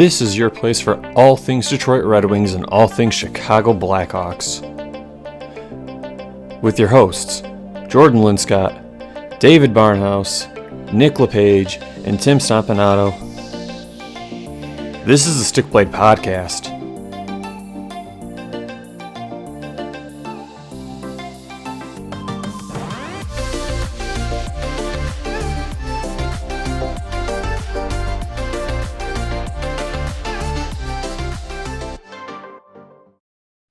This is your place for all things Detroit Red Wings and all things Chicago Blackhawks. With your hosts, Jordan Linscott, David Barnhouse, Nick LePage, and Tim Stompanato. This is the Stick Blade Podcast.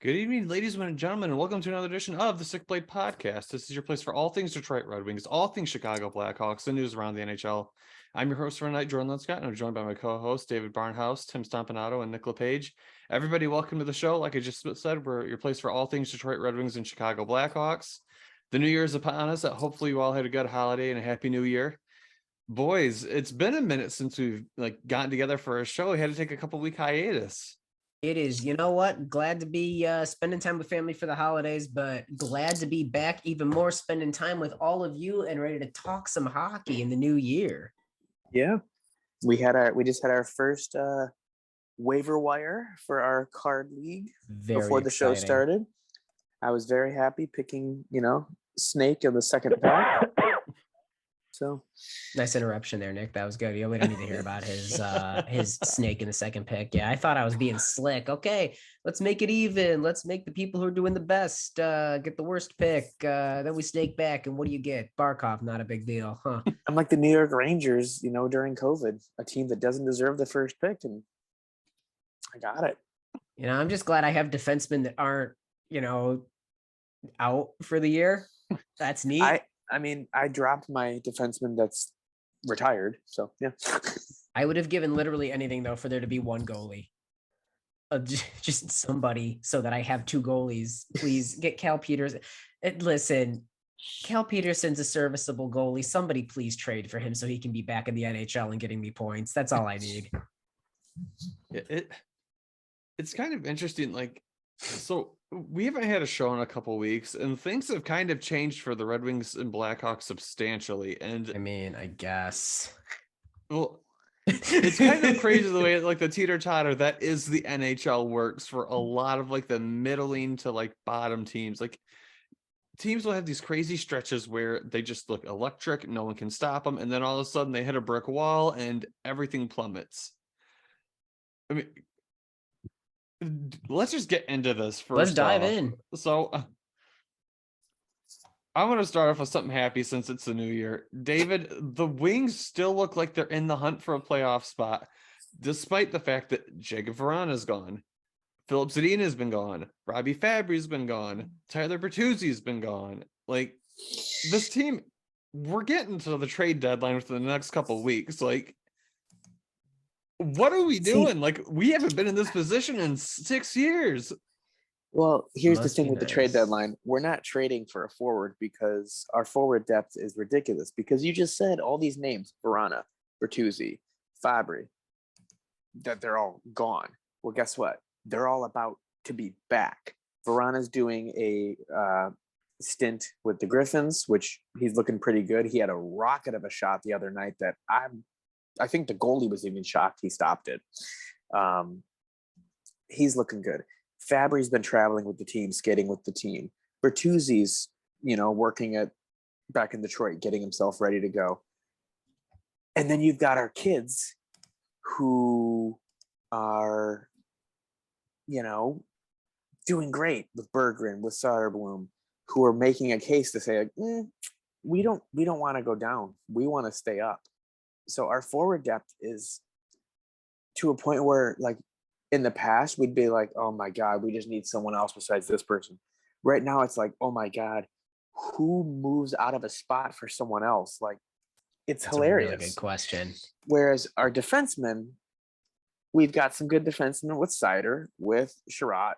Good evening, ladies and gentlemen, and welcome to another edition of the Stick Blade Podcast. This is your place for all things Detroit Red Wings, all things Chicago Blackhawks, and news around the NHL. I'm your host for tonight, Jordan Linscott, and I'm joined by my co-hosts, David Barnhouse, Tim Stompanato, and Nick LePage. Everybody, welcome to the show. Like I just said, we're your place for all things Detroit Red Wings and Chicago Blackhawks. The new year is upon us. Hopefully you all had a good holiday and a happy new year. Boys, it's been a minute since we've gotten together for a show. We had to take a couple-week hiatus. It is. You know what? Glad to be spending time with family for the holidays, but glad to be back even more spending time with all of you and ready to talk some hockey in the new year. Yeah. We just had our first waiver wire for our card league before the show started. I was very happy picking, Snake in the second pack. So nice interruption there, Nick. That was good. We don't need to hear about his Snake in the second pick. Yeah, I thought I was being slick. Okay, let's make it even. Let's make the people who are doing the best get the worst pick. Then we snake back, and what do you get? Barkov, not a big deal, huh? I'm like the New York Rangers, during COVID, a team that doesn't deserve the first pick, and I got it. I'm just glad I have defensemen that aren't, out for the year. That's neat. I dropped my defenseman that's retired, so yeah. I would have given literally anything though for there to be one goalie, just somebody, so that I have two goalies. Please get Cal Peters. Listen, Cal Peterson's a serviceable goalie. Somebody please trade for him so he can be back in the NHL and getting me points. That's all I need. It's kind of interesting, so we haven't had a show in a couple weeks, and things have kind of changed for the Red Wings and Blackhawks substantially. And I guess. Well, it's kind of crazy the way the teeter-totter that is the NHL works for a lot of the middling to bottom teams. Teams will have these crazy stretches where they just look electric, no one can stop them, and then all of a sudden they hit a brick wall and everything plummets. Let's just get into this first. Let's dive in. So I want to start off with something happy since it's the new year. David, the Wings still look like they're in the hunt for a playoff spot, despite the fact that Jacob Vrana is gone. Philip Zadina has been gone. Robbie Fabry's been gone. Tyler Bertuzzi's been gone. This team, we're getting to the trade deadline within the next couple of weeks. What are we doing? We haven't been in this position in 6 years. Well, here's the thing with the trade deadline. We're not trading for a forward because our forward depth is ridiculous. Because you just said all these names, Vrana, Bertuzzi, Fabry, that they're all gone. Well, guess what? They're all about to be back. Vrana's doing a stint with the Griffins, which he's looking pretty good. He had a rocket of a shot the other night that I think the goalie was even shocked he stopped it. He's looking good. Fabry's been traveling with the team, skating with the team. Bertuzzi's, working back in Detroit, getting himself ready to go. And then you've got our kids who are, doing great with Berggren, with Soderblom, who are making a case to say, we don't want to go down. We want to stay up. So our forward depth is to a point where, in the past, we'd be like, oh my God, we just need someone else besides this person. Right now, it's like, oh my God, who moves out of a spot for someone else? It's That's hilarious. A really good question. Whereas our defensemen, we've got some good defensemen with Seider, with Sherratt.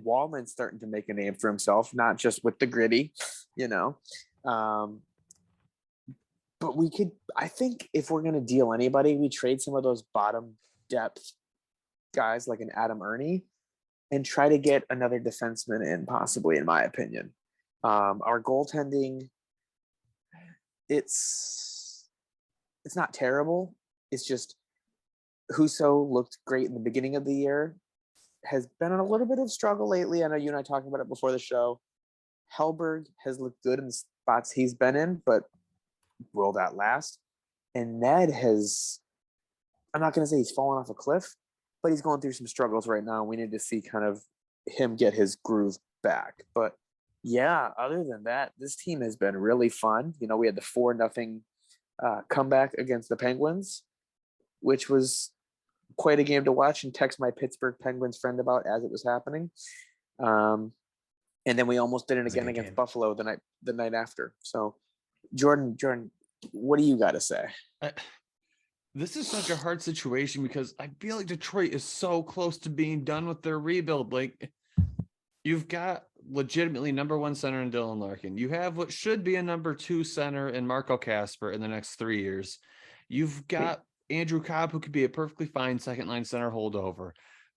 Wallman's starting to make a name for himself, not just with the gritty, But I think if we're going to deal anybody, we trade some of those bottom depth guys like an Adam Ernie and try to get another defenseman in, possibly, in my opinion. Our goaltending, it's not terrible. It's just Huso looked great in the beginning of the year, has been on a little bit of struggle lately. I know you and I talking about it before the show. Hellberg has looked good in the spots he's been in, but will that last? And Ned has, I'm not going to say he's fallen off a cliff, but he's going through some struggles right now. We need to see kind of him get his groove back. But yeah, other than that, this team has been really fun. You know, we had the 4-0 comeback against the Penguins, which was quite a game to watch and text my Pittsburgh Penguins friend about as it was happening. And then we almost did it again against game. Buffalo the night after. So Jordan, what do you got to say? This is such a hard situation because I feel like Detroit is so close to being done with their rebuild. Like, you've got legitimately number 1 center in Dylan Larkin. You have what should be a number 2 center in Marco Kasper in the next 3 years. You've got Andrew Cobb, who could be a perfectly fine second line center holdover.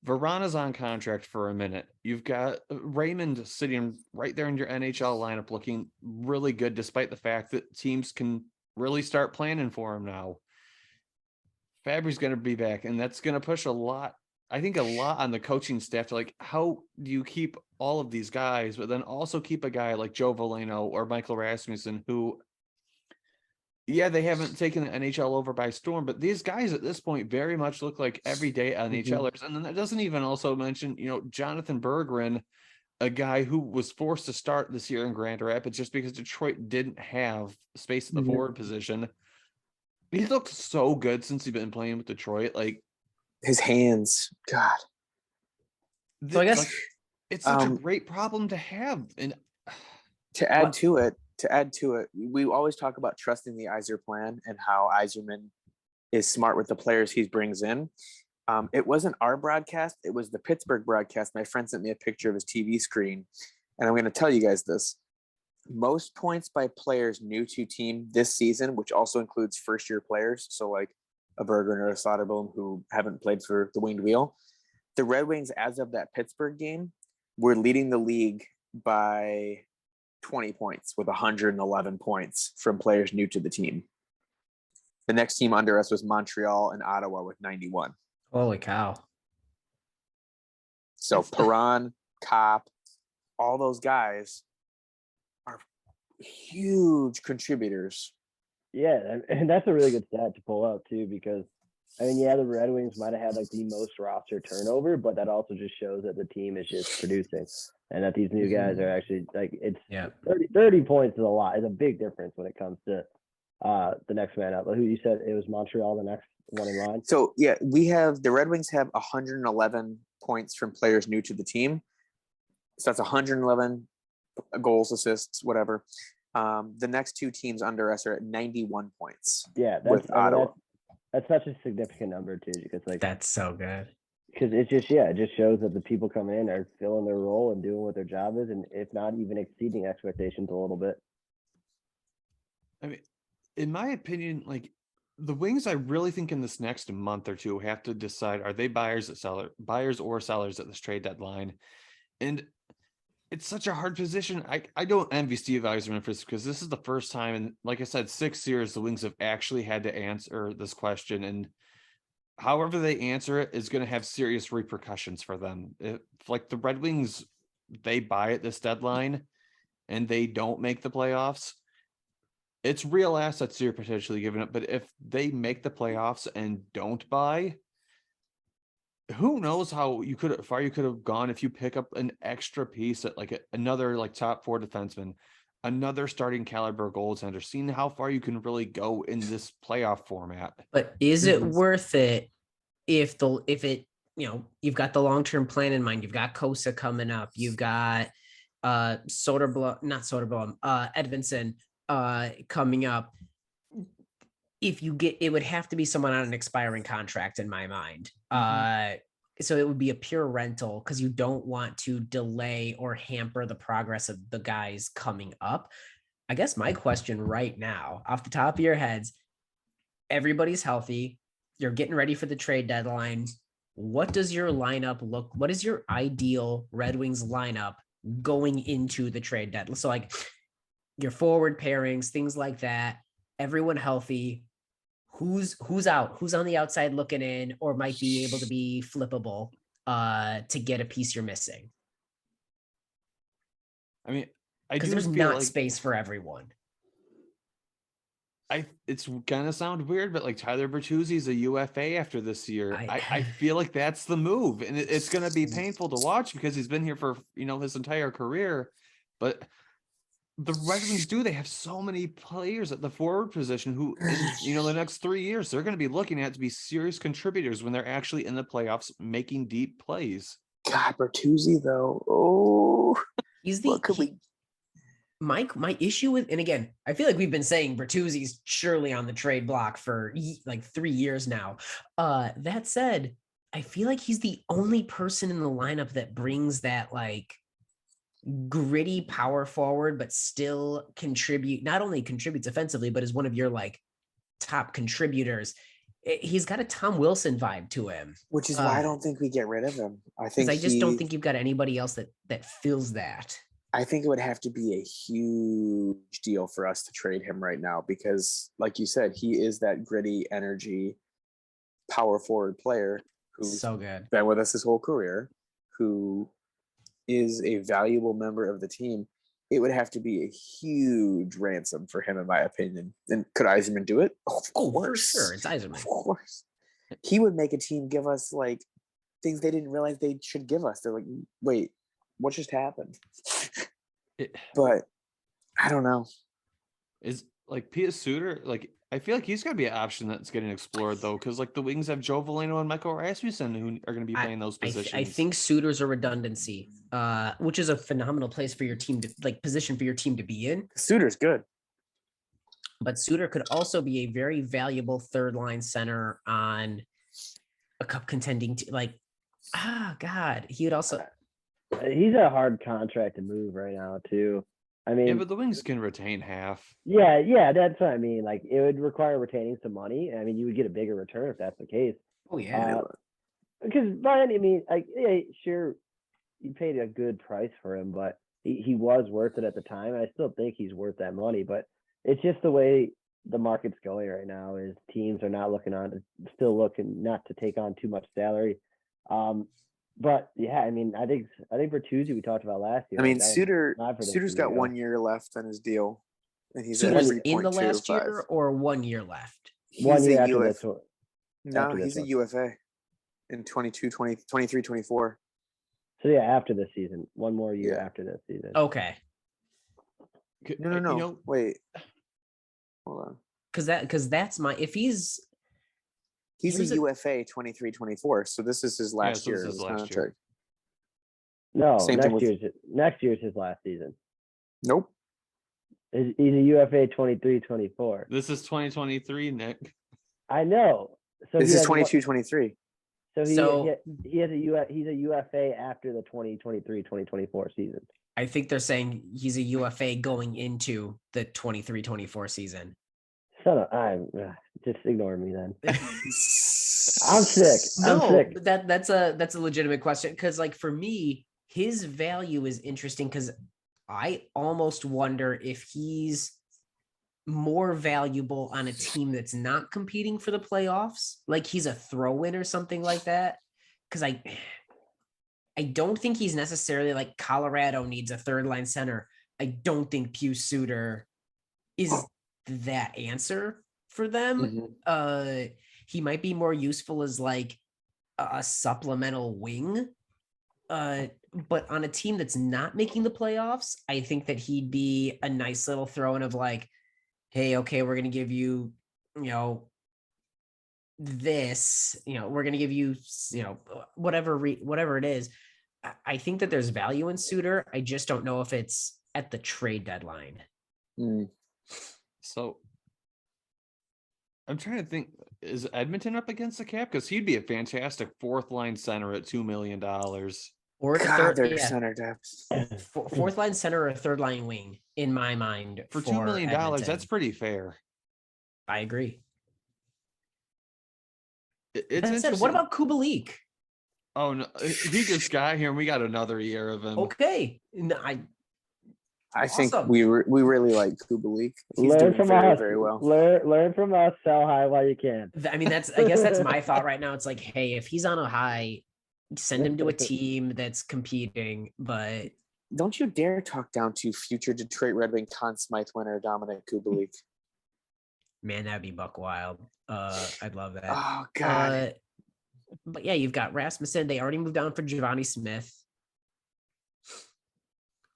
Verana's on contract for a minute. You've got Raymond sitting right there in your NHL lineup looking really good, despite the fact that teams can really start planning for him now. Fabry's going to be back, and that's going to push a lot on the coaching staff to, like, how do you keep all of these guys, but then also keep a guy like Joe Veleno or Michael Rasmussen, who, yeah, they haven't taken the NHL over by storm, but these guys at this point very much look like everyday NHLers. And then that doesn't even also mention, Jonathan Berggren, a guy who was forced to start this year in Grand Rapids just because Detroit didn't have space at the forward position. He's looked so good since he's been playing with Detroit. Like, his hands, God. So I guess it's such a great problem to have. And to add to it, we always talk about trusting the Yzer plan and how Yzerman is smart with the players he brings in. It wasn't our broadcast. It was the Pittsburgh broadcast. My friend sent me a picture of his TV screen, and I'm going to tell you guys this. Most points by players new to team this season, which also includes first-year players, so like a Berggren or a Soderblom who haven't played for the Winged Wheel. The Red Wings, as of that Pittsburgh game, were leading the league by 20 points with 111 points from players new to the team. The next team under us was Montreal and Ottawa with 91. Holy cow. So Perron, Kopp, all those guys are huge contributors. Yeah, and that's a really good stat to pull up too, because I mean, yeah, the Red Wings might have had like the most roster turnover, but that also just shows that the team is just producing and that these new guys are actually like, it's 30 points is a lot. It's a big difference when it comes to the next man up. Who you said it was Montreal, the next one in line? So yeah, the Red Wings have 111 points from players new to the team. So that's 111 goals, assists, whatever. The next two teams under us are at 91 points. Yeah, with Ottawa. That's such a significant number too, because like that's so good. Because it just shows that the people coming in are filling their role and doing what their job is, and if not even exceeding expectations a little bit. I mean, in my opinion, like the Wings, I really think in this next month or two have to decide, are they buyers or sellers at this trade deadline? And it's such a hard position. I don't envy Steve Yzerman for this, because this is the first time in, like I said, 6 years the Wings have actually had to answer this question, and however they answer it is going to have serious repercussions for them. If like the Red Wings, they buy at this deadline and they don't make the playoffs, it's real assets you're potentially giving up. But if they make the playoffs and don't buy, who knows how far you could have gone if you pick up an extra piece at like another like top 4 defenseman, another starting caliber goaltender, seeing how far you can really go in this playoff format. But is it worth it if it, you've got the long-term plan in mind, you've got Kosa coming up, you've got Edvinsson coming up. If you get, it would have to be someone on an expiring contract in my mind. So it would be a pure rental because you don't want to delay or hamper the progress of the guys coming up. I guess my question right now, off the top of your heads, everybody's healthy. You're getting ready for the trade deadline. What does your lineup look? What is your ideal Red Wings lineup going into the trade deadline? So like your forward pairings, things like that, everyone healthy. who's out, who's on the outside looking in, or might be able to be flippable to get a piece you're missing. I mean, I Because do there's feel not like space for everyone. it's gonna sound weird, but like Tyler Bertuzzi's a UFA after this year. I feel like that's the move, and it's gonna be painful to watch because he's been here for his entire career. But the Red Wings they have so many players at the forward position who in the next 3 years they're gonna be looking at to be serious contributors when they're actually in the playoffs making deep plays. God, Bertuzzi though. Oh, He's the what could we? my issue with, and again, I feel like we've been saying Bertuzzi's surely on the trade block for like 3 years now. That said, I feel like he's the only person in the lineup that brings that like gritty power forward, but still not only contributes offensively, but is one of your like top contributors. He's got a Tom Wilson vibe to him, Which is why I don't think we get rid of him. I think I just don't think you've got anybody else that fills that. I think it would have to be a huge deal for us to trade him right now because, like you said, he is that gritty energy, power forward player who's So good. been with us his whole career, who is a valuable member of the team. It would have to be a huge ransom for him, in my opinion. And could Yzerman do it? Oh, of course. For sure. It's Yzerman. Of course. He would make a team give us like things they didn't realize they should give us. They're like, wait, what just happened? But I don't know. Is like Pius Suter, like I feel like he's got to be an option that's getting explored though, because like the Wings have Joe Veleno and Michael Rasmussen who are going to be playing those positions. I think Suter's a redundancy, which is a phenomenal place for your team to like position for your team to be in. Suter's good. But Suter could also be a very valuable third line center on a cup contending team. Like, God, he would also. He's a hard contract to move right now too. I mean, yeah, but the Wings can retain half. Yeah, that's what I mean. Like, it would require retaining some money. I mean, you would get a bigger return if that's the case. Oh yeah. Because Brian, I mean, like, yeah, sure, you paid a good price for him, but he was worth it at the time. I still think he's worth that money, but it's just the way the market's going right now. Is teams are not still looking not to take on too much salary. But yeah, I mean, I think Bertuzzi we talked about last year. I mean, like, Suter's got 1 year left on his deal, and he's Suter's at in the last 3.25. year or 1 year left. He's 1 year a after UFA. this one. No, after this he's a one. UFA in 23, 24. So yeah, after this season, 1 more year Yeah. after this season. Okay. No. Wait. Hold on. Because that's my if he's He's a UFA 23, 24. So this is his last year of his contract. No, Same thing with- next year's his last season. Nope. He's a UFA 23, 24. This is 2023, Nick. I know. So This he is has 22, 23. So he has he's a UFA after the 2023-2024 season. I think they're saying he's a UFA going into the 23-24 season. Just ignore me then. I'm sick. I'm sick. That's a legitimate question because like for me, his value is interesting because I almost wonder if he's more valuable on a team that's not competing for the playoffs, like he's a throw-in or something like that. Because I don't think he's necessarily like Colorado needs a third line center. I don't think Pius Suter is that answer for them. Mm-hmm. He might be more useful as like a supplemental wing. But on a team that's not making the playoffs, I think that he'd be a nice little throw-in of like, hey, okay, we're going to give you, this, we're going to give you, whatever it is. I think that there's value in Suter. I just don't know if it's at the trade deadline. So I'm trying to think, is Edmonton up against the cap? Because he'd be a fantastic fourth line center at $2 million. Or their center depth. Fourth line center or third line wing, in my mind. For $2 million, Edmonton. that's pretty fair. I agree. It's said, what about Kubalik? Oh no, he just got here and we got another year of him. Okay. I think Awesome. we really like Kubalik. He's Learn doing from very, us. very well. Learn from us. Sell high while you can. I mean, I guess that's my thought right now. It's like, hey, if he's on a high, send him to a team that's competing. But Don't you dare talk down to future Detroit Red Wing Conn Smythe winner Dominic Kubalik. man, that'd be buck wild. I'd love that. Oh God. But yeah, you've got Rasmussen. They already moved on for Giovanni Smith.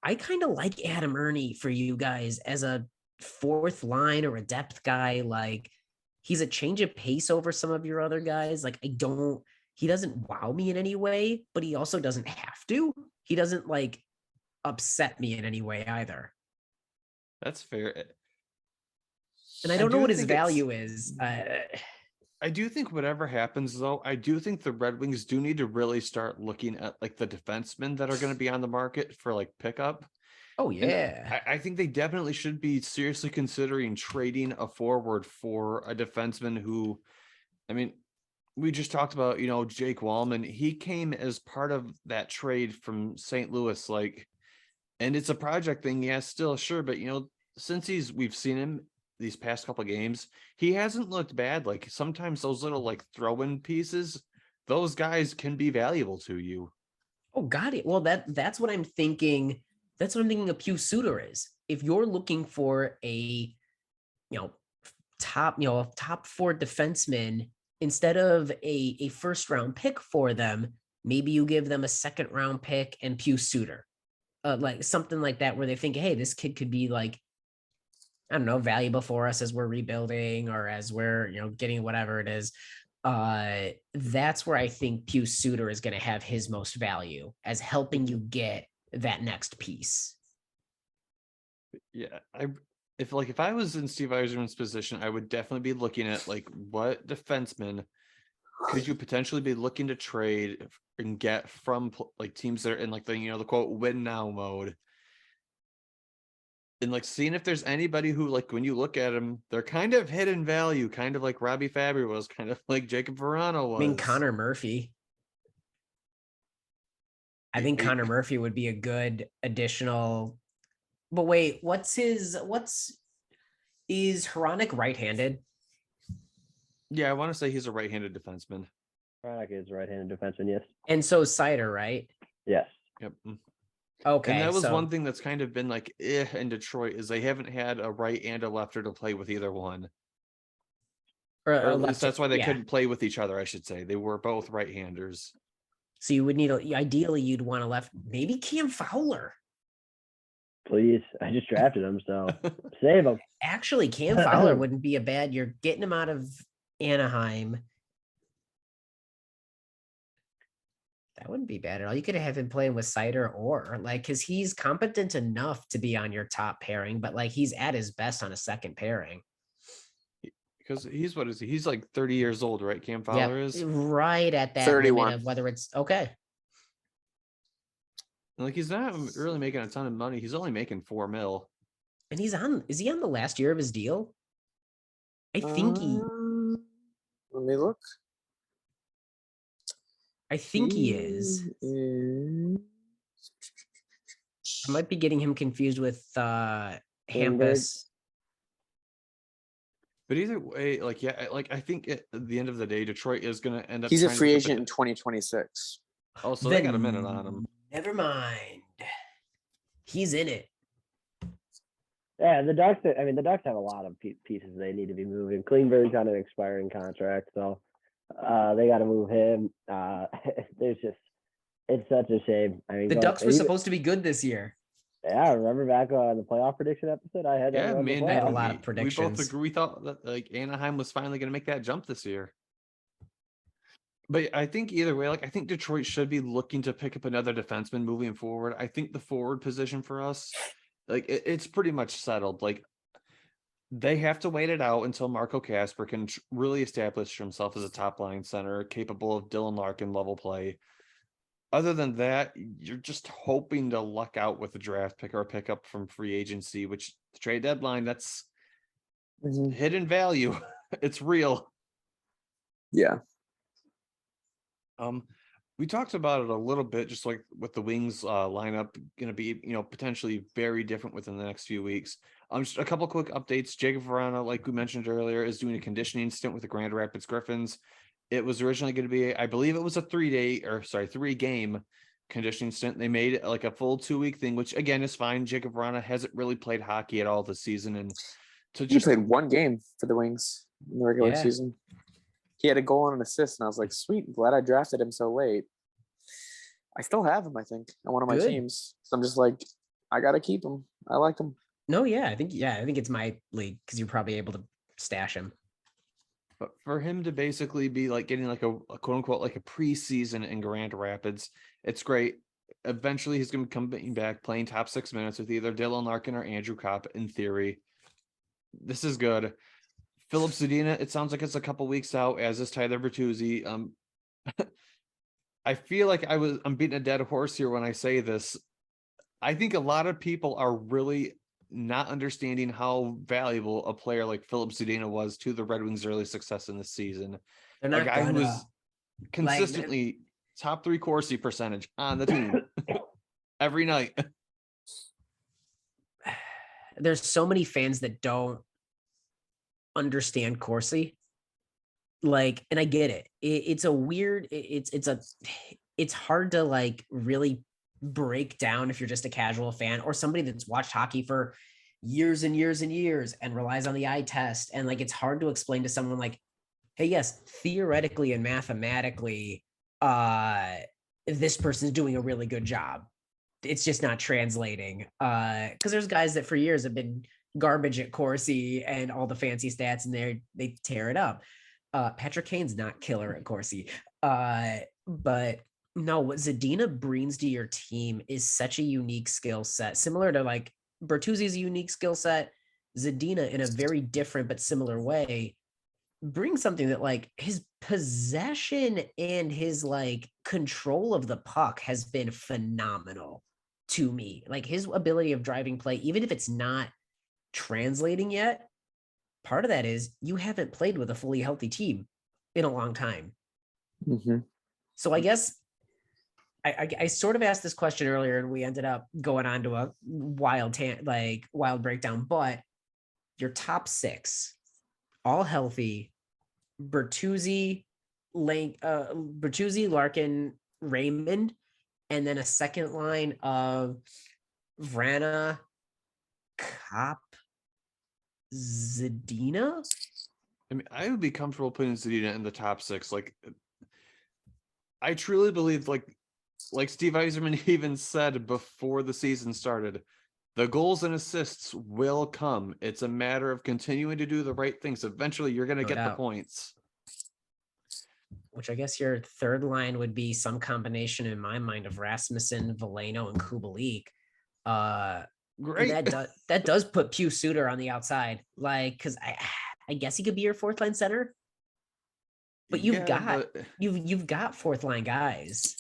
I kind of like Adam Ernie for you guys as a fourth line or a depth guy. Like, he's a change of pace over some of your other guys. Like, he doesn't wow me in any way, but he also doesn't have to. He doesn't like upset me in any way either. That's fair. And I I don't know do what his think it's- value is. I do think whatever happens though, I do think the Red Wings do need to really start looking at like the defensemen that are going to be on the market for like pickup. Oh And yeah. I think they definitely should be seriously considering trading a forward for a defenseman who, I mean, we just talked about, Jake Wallman. He came as part of that trade from St. Louis, like, and it's a project thing, yeah, still sure, but since we've seen him these past couple of games, he hasn't looked bad. Like sometimes those little like throw-in pieces, those guys can be valuable to you. Oh, got it. Well, that's what I'm thinking. That's what I'm thinking a Pew Suitor is. If you're looking for a, top 4 defenseman, instead of a first round pick for them, maybe you give them a second round pick and Pew Suitor. Like something like that, where they think, hey, this kid could be like, I don't know, valuable for us as we're rebuilding or as we're, getting whatever it is. That's where I think Pew Suitor is going to have his most value, as helping you get that next piece. Yeah, if I was in Steve Yzerman's position, I would definitely be looking at like what defenseman could you potentially be looking to trade and get from like teams that are in like the quote win now mode. And like seeing if there's anybody who, like, when you look at them, they're kind of hidden value, kind of like Robbie Fabry was, kind of like Jacob Verano was. I mean, Connor Murphy. I think Connor Murphy would be a good additional. But wait, is Hronek right-handed? Yeah, I want to say he's a right-handed defenseman. Hronek is right-handed defenseman, yes. And so Cider, right? Yes. Yep. Okay. And that was one thing that's kind of been like in Detroit, is they haven't had a right and a lefter to play with either one. Or at least that's why they couldn't play with each other, I should say. They were both right-handers. So you would need ideally you'd want a left, maybe Cam Fowler. Please, I just drafted him, so save him. Actually, Cam Fowler wouldn't be a bad. You're getting him out of Anaheim. That wouldn't be bad at all. You could have him playing with Cider or because he's competent enough to be on your top pairing, but like he's at his best on a second pairing. Because what is he? He's like 30 years old, right? Cam Fowler is right at that 31. limit of whether it's okay. Like he's not really making a ton of money. He's only making $4 million. And is he on the last year of his deal? I think Let me look. he is. I might be getting him confused with Hampus. But either way, I think at the end of the day, Detroit is going to end up. He's a trying to free flip agent it- in 2026. Oh, so they got a minute on him. Never mind. He's in it. Yeah, the Ducks have a lot of pieces they need to be moving. Klingberg's on an expiring contract, so they got to move him. It's such a shame. I mean, The Ducks were supposed to be good this year. Yeah, remember back on the playoff prediction episode? I had Yeah, man, I had a playoffs. lot of we both predictions. agree. We thought that like Anaheim was finally going to make that jump this year. But I think either way, I think Detroit should be looking to pick up another defenseman moving forward. I think the forward position for us, it's pretty much settled. Like they have to wait it out until Marco Casper can really establish himself as a top line center capable of Dylan Larkin level play. Other than that, you're just hoping to luck out with a draft pick or a pickup from free agency, which the trade deadline, that's hidden value. It's real. Yeah. We talked about it a little bit, just like with the Wings lineup going to be, potentially very different within the next few weeks. Just a couple quick updates. Jacob Verana, like we mentioned earlier, is doing a conditioning stint with the Grand Rapids Griffins. It was originally going to be, I believe it was a 3-game conditioning stint. They made it like a full 2-week thing, which again is fine. Jacob Verana hasn't really played hockey at all this season, and to He just played one game for the Wings in the regular Yeah. season. He had a goal and an assist, and I was like, sweet, glad I drafted him so late. I still have him, I think, on one of my Good. teams. So I'm just like, I gotta keep him. I like him. No, I think it's my league because you're probably able to stash him. But for him to basically be like getting like a quote unquote like a preseason in Grand Rapids, it's great. Eventually, he's going to come back playing top 6 minutes with either Dylan Larkin or Andrew Kopp. In theory, this is good. Philip Zadina, it sounds like it's a couple weeks out, as is Tyler Bertuzzi. I feel like I'm beating a dead horse here when I say this. I think a lot of people are really not understanding how valuable a player like Philip Zadina was to the Red Wings' early success in this season. They're A not guy who gonna. was consistently top 3 Corsi percentage on the team every night. There's so many fans that don't understand Corsi. Like, and I get it. It's a weird. It's hard to like really break down if you're just a casual fan or somebody that's watched hockey for years and years and years and relies on the eye test. And like, it's hard to explain to someone like, hey, yes, theoretically and mathematically, this person's doing a really good job. It's just not translating. Because there's guys that for years have been garbage at Corsi and all the fancy stats, and they tear it up. Patrick Kane's not killer at Corsi. But no, what Zadina brings to your team is such a unique skill set, similar to like Bertuzzi's unique skill set. Zadina, in a very different but similar way, brings something that like his possession and his like control of the puck has been phenomenal to me. Like his ability of driving play, even if it's not translating yet, part of that is you haven't played with a fully healthy team in a long time. Mm-hmm. So I guess I sort of asked this question earlier and we ended up going on to a wild breakdown, but your top 6, all healthy, Bertuzzi, Larkin, Raymond, and then a second line of Vrana, Kopp, Zadina. I mean, I would be comfortable putting Zadina in the top 6. Like, I truly believe, like Steve Yzerman even said before the season started, the goals and assists will come. It's a matter of continuing to do the right things. Eventually, you're going to get the points. Which I guess your third line would be some combination in my mind of Rasmussen, Veleno, and Kubalik. Great. That does put Pius Suter on the outside, like because I guess he could be your fourth line center. But you've got fourth line guys.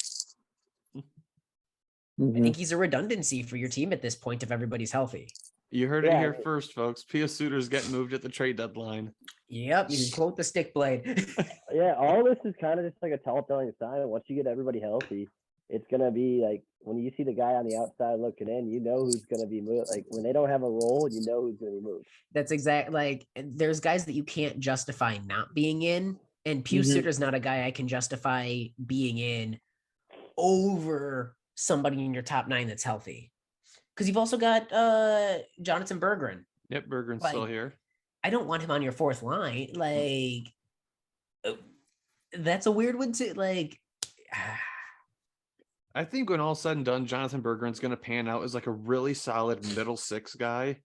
Mm-hmm. I think he's a redundancy for your team at this point if everybody's healthy. You heard it here first, folks. Pius Suter's getting moved at the trade deadline. Yep, you can quote the stick blade. Yeah, all this is kind of just like a telltale sign. Once you get everybody healthy, it's gonna be like when you see the guy on the outside looking in, you know who's gonna be moved. Like when they don't have a role, you know who's gonna be moved. That's exact. Like there's guys that you can't justify not being in, and Pius Suter's not a guy I can justify being in over somebody in your top 9 that's healthy. Because you've also got Jonathan Berggren. Yep, Berggren's still here. I don't want him on your fourth line. Like, that's a weird one too. Like, I think when all's said and done, Jonathan Berggren's going to pan out as like a really solid middle 6 guy.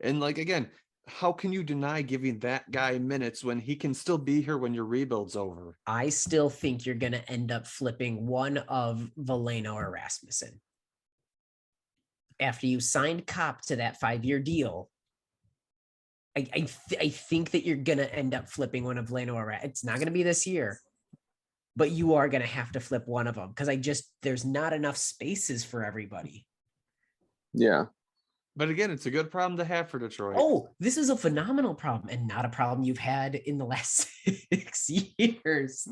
And like, again, how can you deny giving that guy minutes when he can still be here when your rebuild's over? I still think you're going to end up flipping one of Veleno or Rasmussen. After you signed Kopp to that 5-year deal, I think that you're going to end up flipping one of Veleno or Rasmussen. It's not going to be this year, but you are going to have to flip one of them because there's not enough spaces for everybody. Yeah. But again, it's a good problem to have for Detroit. Oh, this is a phenomenal problem and not a problem you've had in the last 6 years.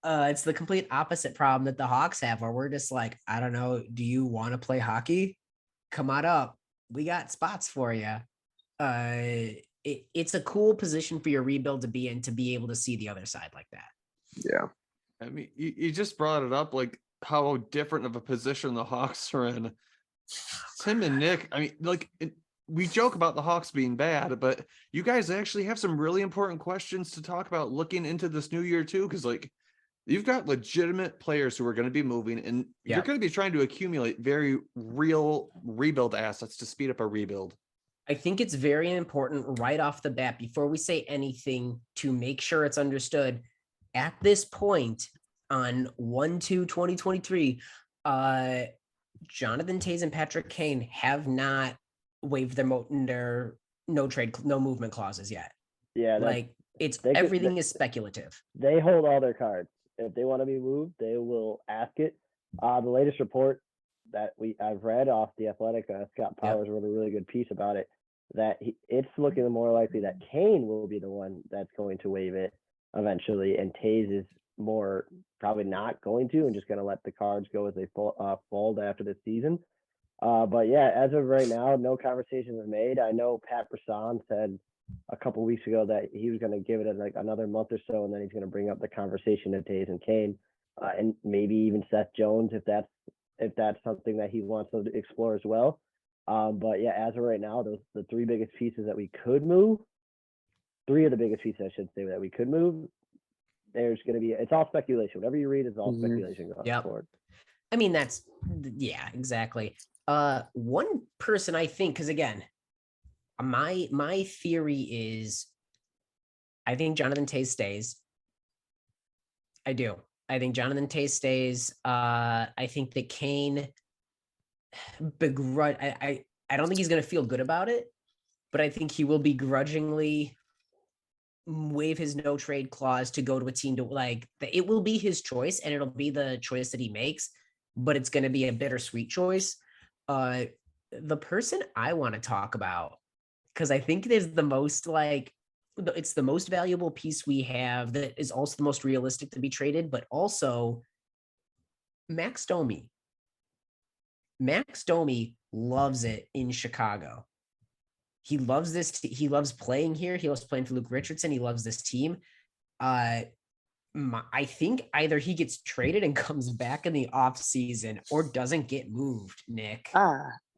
It's the complete opposite problem that the Hawks have, where we're just like, I don't know, do you want to play hockey? Come on up. We got spots for you. It's a cool position for your rebuild to be in, to be able to see the other side like that. Yeah. I mean, you just brought it up, like how different of a position the Hawks are in. Tim and Nick, I mean, like we joke about the Hawks being bad, but you guys actually have some really important questions to talk about looking into this new year too, because like you've got legitimate players who are going to be moving, and you're going to be trying to accumulate very real rebuild assets to speed up a rebuild. I think it's very important right off the bat, before we say anything, to make sure it's understood at this point on 1/2/2023, Jonathan Toews and Patrick Kane have not waived their no movement clauses yet. Yeah, like everything is speculative. They hold all their cards. If they want to be moved, they will ask it. The latest report that I've read off The Athletic, Scott Powers wrote a really good piece about it, that it's looking more likely that Kane will be the one that's going to waive it eventually, and Toews is more probably not going to, and just going to let the cards go as they fold after the season. But yeah, as of right now, no conversations are made. I know Pat Brisson said a couple weeks ago that he was going to give it like another month or so, and then he's going to bring up the conversation of Toews and Kane, and maybe even Seth Jones if that's something that he wants to explore as well. But yeah, as of right now, the three biggest pieces that we could move, three of the biggest pieces, I should say, that we could move. There's going to be, it's all speculation. Whatever you read is all speculation going forward. I mean, exactly. One person I think, because again, my theory is, I think Jonathan Toews stays. I do. I think Jonathan Toews stays. I think that Kane begrudge. I don't think he's going to feel good about it, but I think he will begrudgingly waive his no trade clause to go to a team it will be his choice, and it'll be the choice that he makes, but it's going to be a bittersweet choice. The person I want to talk about, because I think there's the most it's the most valuable piece we have that is also the most realistic to be traded, but also Max Domi. Max Domi loves it in Chicago. He loves this. He loves playing here. He loves playing for Luke Richardson. He loves this team. I think either he gets traded and comes back in the offseason or doesn't get moved, Nick.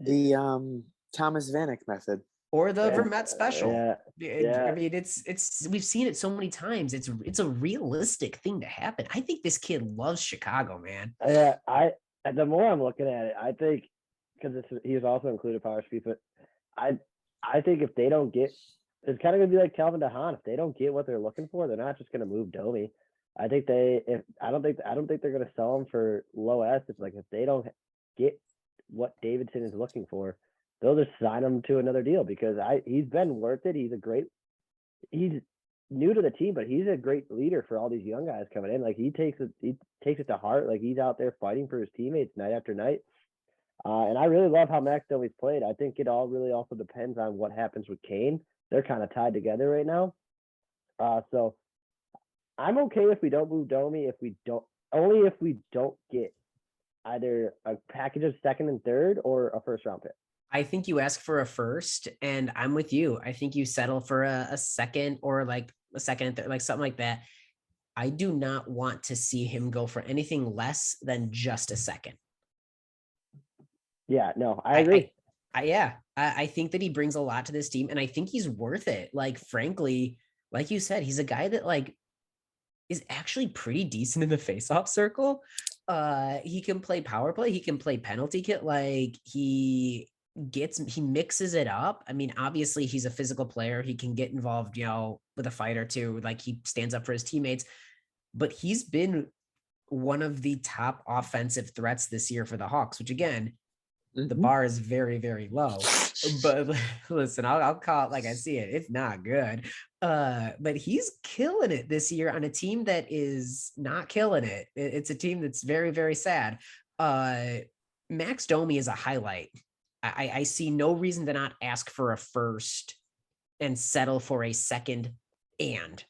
The Thomas Vanek method. Or the Vermette special. Yeah. I mean, it's we've seen it so many times. It's a realistic thing to happen. I think this kid loves Chicago, man. Yeah, the more I'm looking at it, I think, because he's also included power speed, but I think if they don't get, it's kind of gonna be like Calvin DeHaan. If they don't get what they're looking for, they're not just gonna move Domi. I think I don't think they're gonna sell him for low S. It's like if they don't get what Davidson is looking for, they'll just sign him to another deal, because he's been worth it. He's new to the team, but he's a great leader for all these young guys coming in. Like he takes it to heart. Like he's out there fighting for his teammates night after night. And I really love how Max Domi's played. I think it all really also depends on what happens with Kane. They're kind of tied together right now. So I'm okay if we don't move Domi, if we don't get either a package of second and third or a first round pick. I think you ask for a first, and I'm with you. I think you settle for a second, or like a second and third, like something like that. I do not want to see him go for anything less than just a second. Yeah, no, I agree. I think that he brings a lot to this team, and I think he's worth it. Like, frankly, like you said, he's a guy that is actually pretty decent in the faceoff circle. He can play power play. He can play penalty kit. He mixes it up. I mean, obviously he's a physical player. He can get involved, with a fight or two. Like, he stands up for his teammates, but he's been one of the top offensive threats this year for the Hawks, which again, the bar is very, very low, but listen, I'll call it like I see it. It's not good. But he's killing it this year on a team that is not killing it. It's a team that's very, very sad. Max Domi is a highlight. I see no reason to not ask for a first and settle for a second. And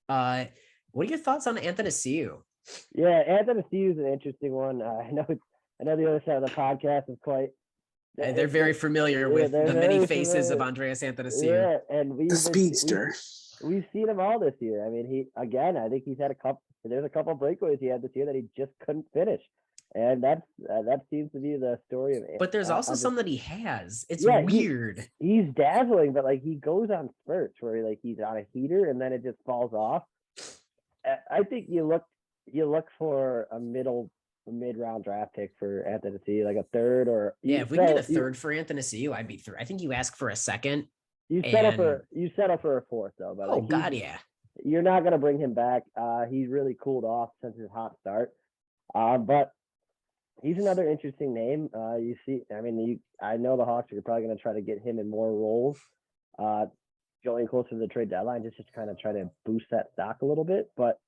what are your thoughts on Athanasiou? Yeah, Anthony is an interesting one. I know the other side of the podcast is quite. They're very familiar with they're the many very faces of familiar. Andreas Anthony. Yeah, and The speedster. we've seen him all this year. I mean, I think he's had a couple. There's a couple breakaways he had this year that he just couldn't finish, and that seems to be the story of. But there's also some that he has. It's weird. He's dazzling, but like he goes on spurts where he's on a heater and then it just falls off. I think you look for a mid-round draft pick for Anthony, like a third or if we can get a third for Anthony, I'd be through. I think you ask for a second. You settle for a fourth though. But yeah. You're not gonna bring him back. He's really cooled off since his hot start. But he's another interesting name. You see, I mean, I know the Hawks are probably gonna try to get him in more roles. Going closer to the trade deadline, just to kind of try to boost that stock a little bit. But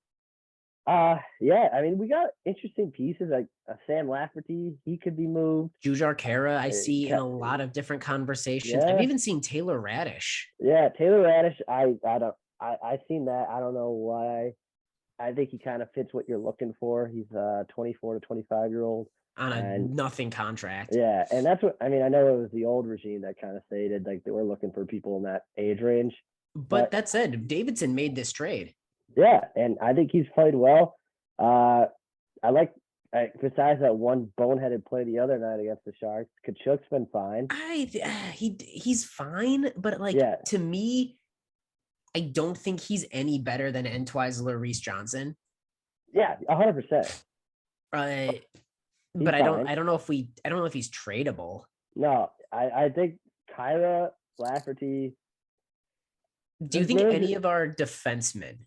yeah, I mean, we got interesting pieces like Sam Lafferty. He could be moved. Jujhar Khaira, I see in a lot of different conversations. Yeah. I've even seen Taylor Radish. Yeah, Taylor Radish. I've seen that. I don't know why. I think he kind of fits what you're looking for. He's a 24 to 25-year-old on a nothing contract. Yeah, and that's what I mean. I know it was the old regime that kind of stated like they were looking for people in that age range. But that said, Davidson made this trade. Yeah, and I think he's played well. Besides that one boneheaded play the other night against the Sharks, Kachuk's been fine. He's fine, but to me, I don't think he's any better than Entwisler Reese Johnson. Yeah, 100%. But I don't know if he's tradable. No, I think Khaira, Lafferty. Do you think any of our defensemen?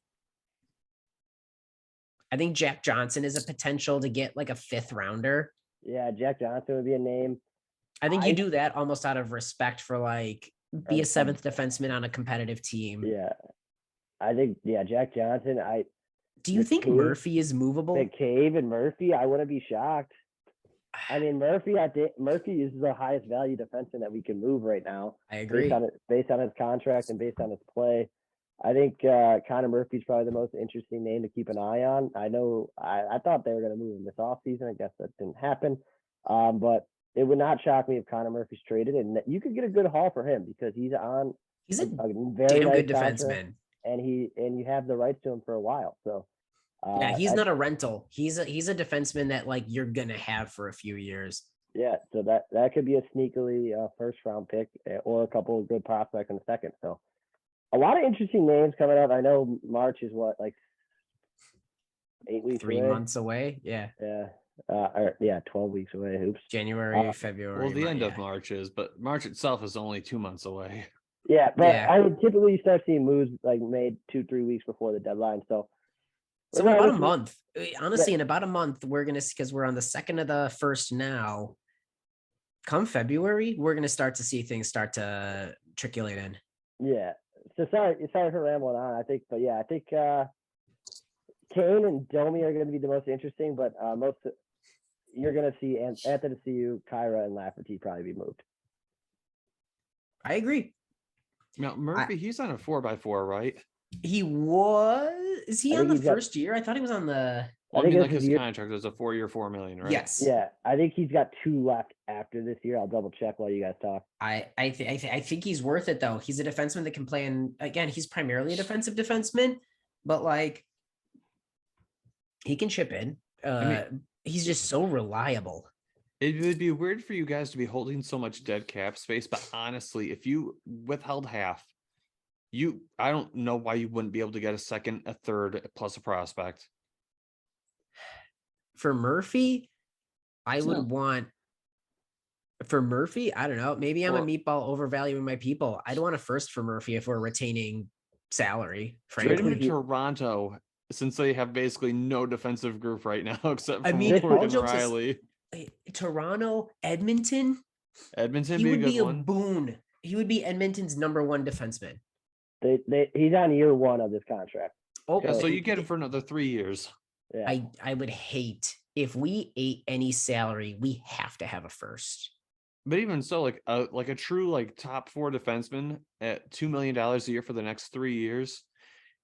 I think Jack Johnson is a potential to get like a 5th rounder. Yeah, Jack Johnson would be a name. I think you do that almost out of respect for be a 7th defenseman on a competitive team. Yeah. I think Jack Johnson. Do you think Murphy is movable? McCabe and Murphy, I wouldn't be shocked. I mean, I think Murphy is the highest value defenseman that we can move right now. I agree. Based on his contract and based on his play. I think Connor Murphy's probably the most interesting name to keep an eye on. I know I thought they were going to move him this offseason. I guess that didn't happen. But it would not shock me if Connor Murphy's traded, and you could get a good haul for him because he's a very damn good defenseman, and you have the rights to him for a while. So he's not a rental. He's a defenseman that you're gonna have for a few years. Yeah, so that could be a sneakily first round pick or a couple of good prospects in the second. So a lot of interesting names coming up. I know March is 8 weeks 3 away. months away. Yeah. 12 weeks away. Oops. January, February. Well, the end of March is, but March itself is only 2 months away. Yeah, but I would typically start seeing moves made 2-3 weeks before the deadline. So in about a month, honestly, in about a month, we're going to, because we're on the 2nd of the 1st now, come February, we're going to start to see things start to trickle in. Yeah. So sorry for rambling on. I think Kane and Domi are going to be the most interesting, but you're going to see Anthony, Khaira, and Lafferty probably be moved. I agree. Now Murphy, he's on a 4x4, right? He was. Is he on the first year? I thought he was on the. Well, I mean, his contract was a 4-year, $4 million, right? Yes. Yeah, I think he's got 2 left after this year. I'll double check while you guys talk. I think he's worth it though. He's a defenseman that can play in. Again, he's primarily a defensive defenseman, but he can chip in. He's just so reliable. It would be weird for you guys to be holding so much dead cap space, but honestly, if you withheld half, I don't know why you wouldn't be able to get a second, a third, plus a prospect. For Murphy, I would want. For Murphy, I don't know. Maybe I'm a meatball overvaluing my people. I'd want a first for Murphy if we're retaining salary. Trade him to Toronto, since they have basically no defensive group right now except for Morgan Riley. Toronto, Edmonton. Edmonton, He would be a boon. He would be Edmonton's #1 defenseman. He's on year 1 of this contract. Oh, yeah, so you get him for another 3 years. Yeah. I would hate if we ate any salary. We have to have a first. But even so, like a true top 4 defenseman at $2 million a year for the next 3 years,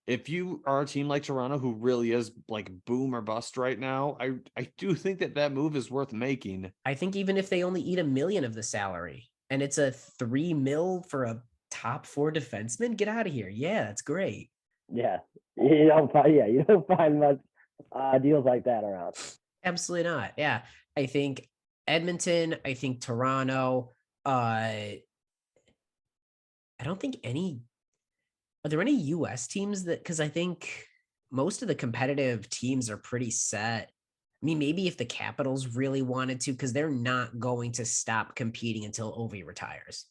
if you are a team like Toronto who really is like boom or bust right now, I do think that move is worth making. I think even if they only eat $1 million of the salary and it's a $3 million for a top 4 defenseman, get out of here. Yeah, that's great. Yeah, you don't find much deals like that around. Absolutely not. Yeah, I think Edmonton. I think Toronto. I don't think any. Are there any U.S. teams that? Because I think most of the competitive teams are pretty set. I mean, maybe if the Capitals really wanted to, because they're not going to stop competing until Ovi retires.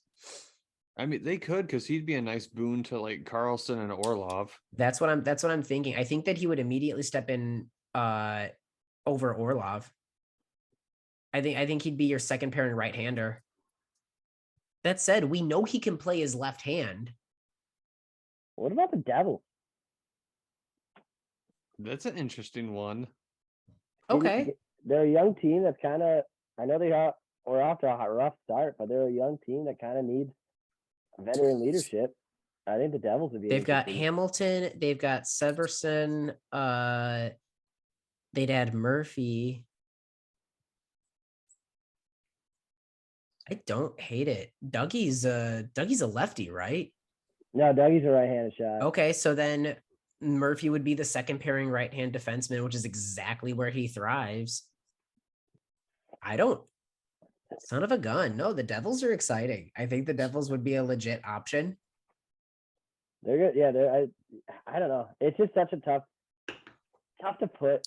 I mean, they could, because he'd be a nice boon to like Carlson and Orlov. That's what I'm thinking. I think that he would immediately step in over Orlov. I think he'd be your second pairing right-hander. That said, we know he can play his left hand. What about the Devils? That's an interesting one. Okay. They're a young team that's kind of. I know we're off to a rough start, but they're a young team that kind of needs veteran leadership. I think the Devils would be. They've got interesting. Hamilton. They've got Severson. They'd add Murphy. I don't hate it. Dougie's a lefty, right? No, Dougie's a right-handed shot. Okay, so then Murphy would be the second pairing right-hand defenseman, which is exactly where he thrives. Son of a gun. No, the Devils are exciting. I think the Devils would be a legit option. They're good. Yeah, I don't know. It's just such a tough to put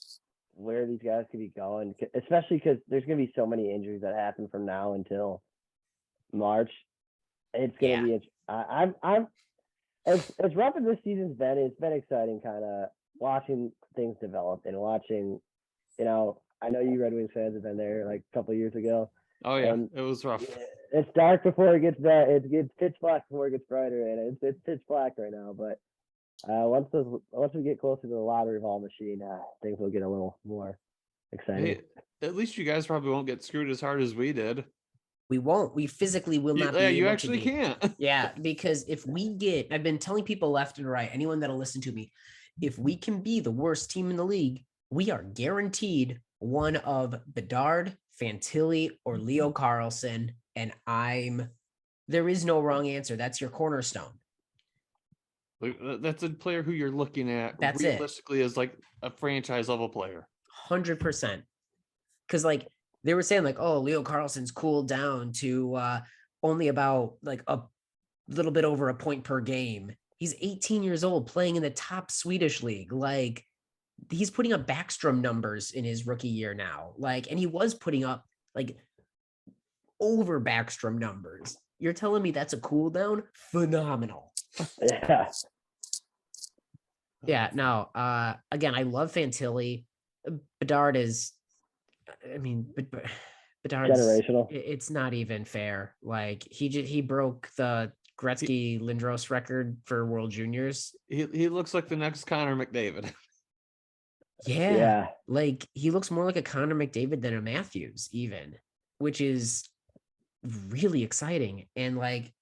where these guys could be going, especially because there's going to be so many injuries that happen from now until March. It's going to be. I'm as rough as this season's been. It's been exciting, kind of watching things develop and watching. I know you Red Wings fans have been there like a couple of years ago. Oh yeah, it was rough. It's dark before it gets bright. It's pitch black before it gets brighter, and it's pitch black right now. But once we get closer to the lottery ball machine, things will get a little more exciting. Hey, at least you guys probably won't get screwed as hard as we did. We won't. We physically will not. Yeah, be you able actually to be. can't. Yeah, because if we get, I've been telling people left and right, anyone that'll listen to me, if we can be the worst team in the league, we are guaranteed one of Bedard, Fantilli, or Leo Carlson. And there is no wrong answer. That's your cornerstone. That's a player who you're looking at That's realistically as like a franchise level player. 100%. Because like they were saying like, oh, Leo Carlson's cooled down to only about like a little bit over a point per game. He's 18 years old playing in the top Swedish league. Like he's putting up Backstrom numbers in his rookie year now. Like, and he was putting up like over Backstrom numbers. You're telling me that's a cool down? Phenomenal. Yeah. Yeah, no. Again, I love Fantilli. Bedard is, I mean, Bedard's generational. It's not even fair. Like he broke the Gretzky Lindros record for World Juniors. He looks like the next Connor McDavid. Yeah. Like he looks more like a Connor McDavid than a Matthews, even, which is really exciting. And like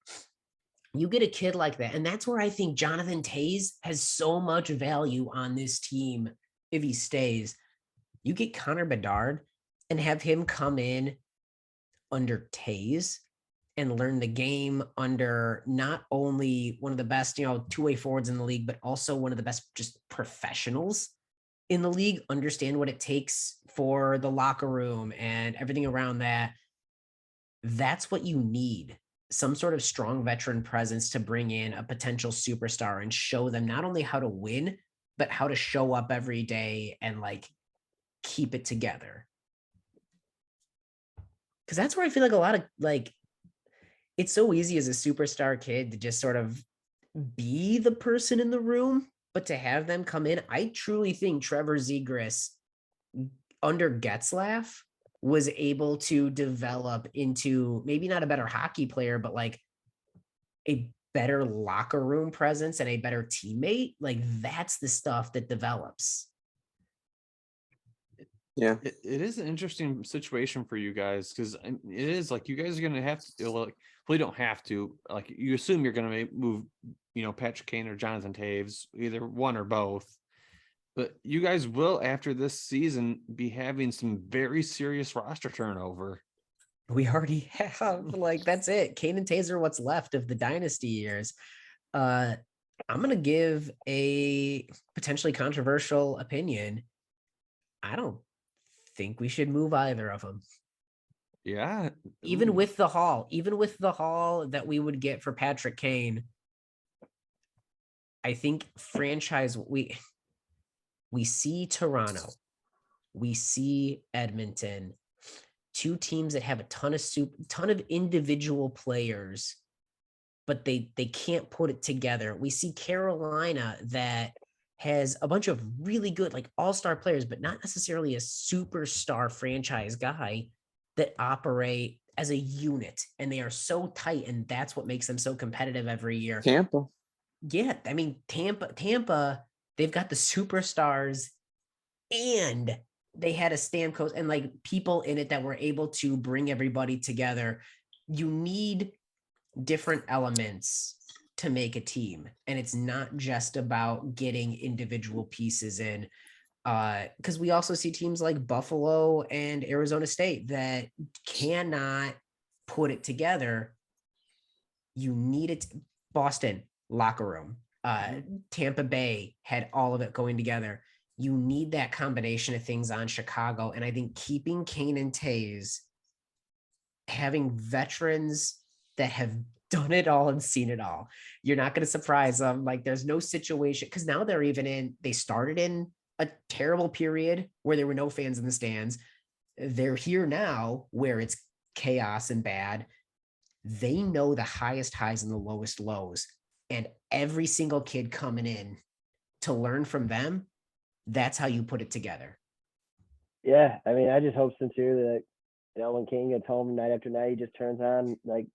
you get a kid like that, and that's where I think Jonathan Toews has so much value on this team if he stays. You get Connor Bedard and have him come in under Toews and learn the game under not only one of the best, two-way forwards in the league, but also one of the best just professionals in the league, understand what it takes for the locker room and everything around that. That's what you need. Some sort of strong veteran presence to bring in a potential superstar and show them not only how to win, but how to show up every day and like keep it together. Because that's where I feel like a lot of like, it's so easy as a superstar kid to just sort of be the person in the room, but to have them come in, I truly think Trevor Zegras under Getzlaf was able to develop into maybe not a better hockey player, but like a better locker room presence and a better teammate. Like that's the stuff that develops. Yeah, it is an interesting situation for you guys because it is like you guys are gonna have to Well, you don't have to. Like, you assume you're going to move, Patrick Kane or Jonathan Taves, either one or both. But you guys will, after this season, be having some very serious roster turnover. We already have, like, that's it. Kane and Taser, what's left of the dynasty years. I'm gonna give a potentially controversial opinion. I don't think we should move either of them. Yeah. Even Ooh. with the haul that we would get for Patrick Kane, I think franchise we see Toronto, we see Edmonton, two teams that have a ton of individual players, but they can't put it together. We see Carolina that has a bunch of really good, like, all-star players, but not necessarily a superstar franchise guy that operate as a unit, and they are so tight, and that's what makes them so competitive every year. Tampa. Yeah, I mean, Tampa, they've got the superstars, and they had a Stamkos and, like, people in it that were able to bring everybody together. You need different elements to make a team, and it's not just about getting individual pieces in. Because we also see teams like Buffalo and Arizona State that cannot put it together. You need it. Boston, locker room. Tampa Bay had all of it going together. You need that combination of things on Chicago. And I think keeping Kane and Taves, having veterans that have done it all and seen it all, you're not going to surprise them. Like, there's no situation, because now they started in a terrible period where there were no fans in the stands. They're here now where it's chaos and bad. They know the highest highs and the lowest lows, and every single kid coming in to learn from them, that's how you put it together. Yeah, I mean, I just hope sincerely that, when Kane gets home night after night, he just turns on, like,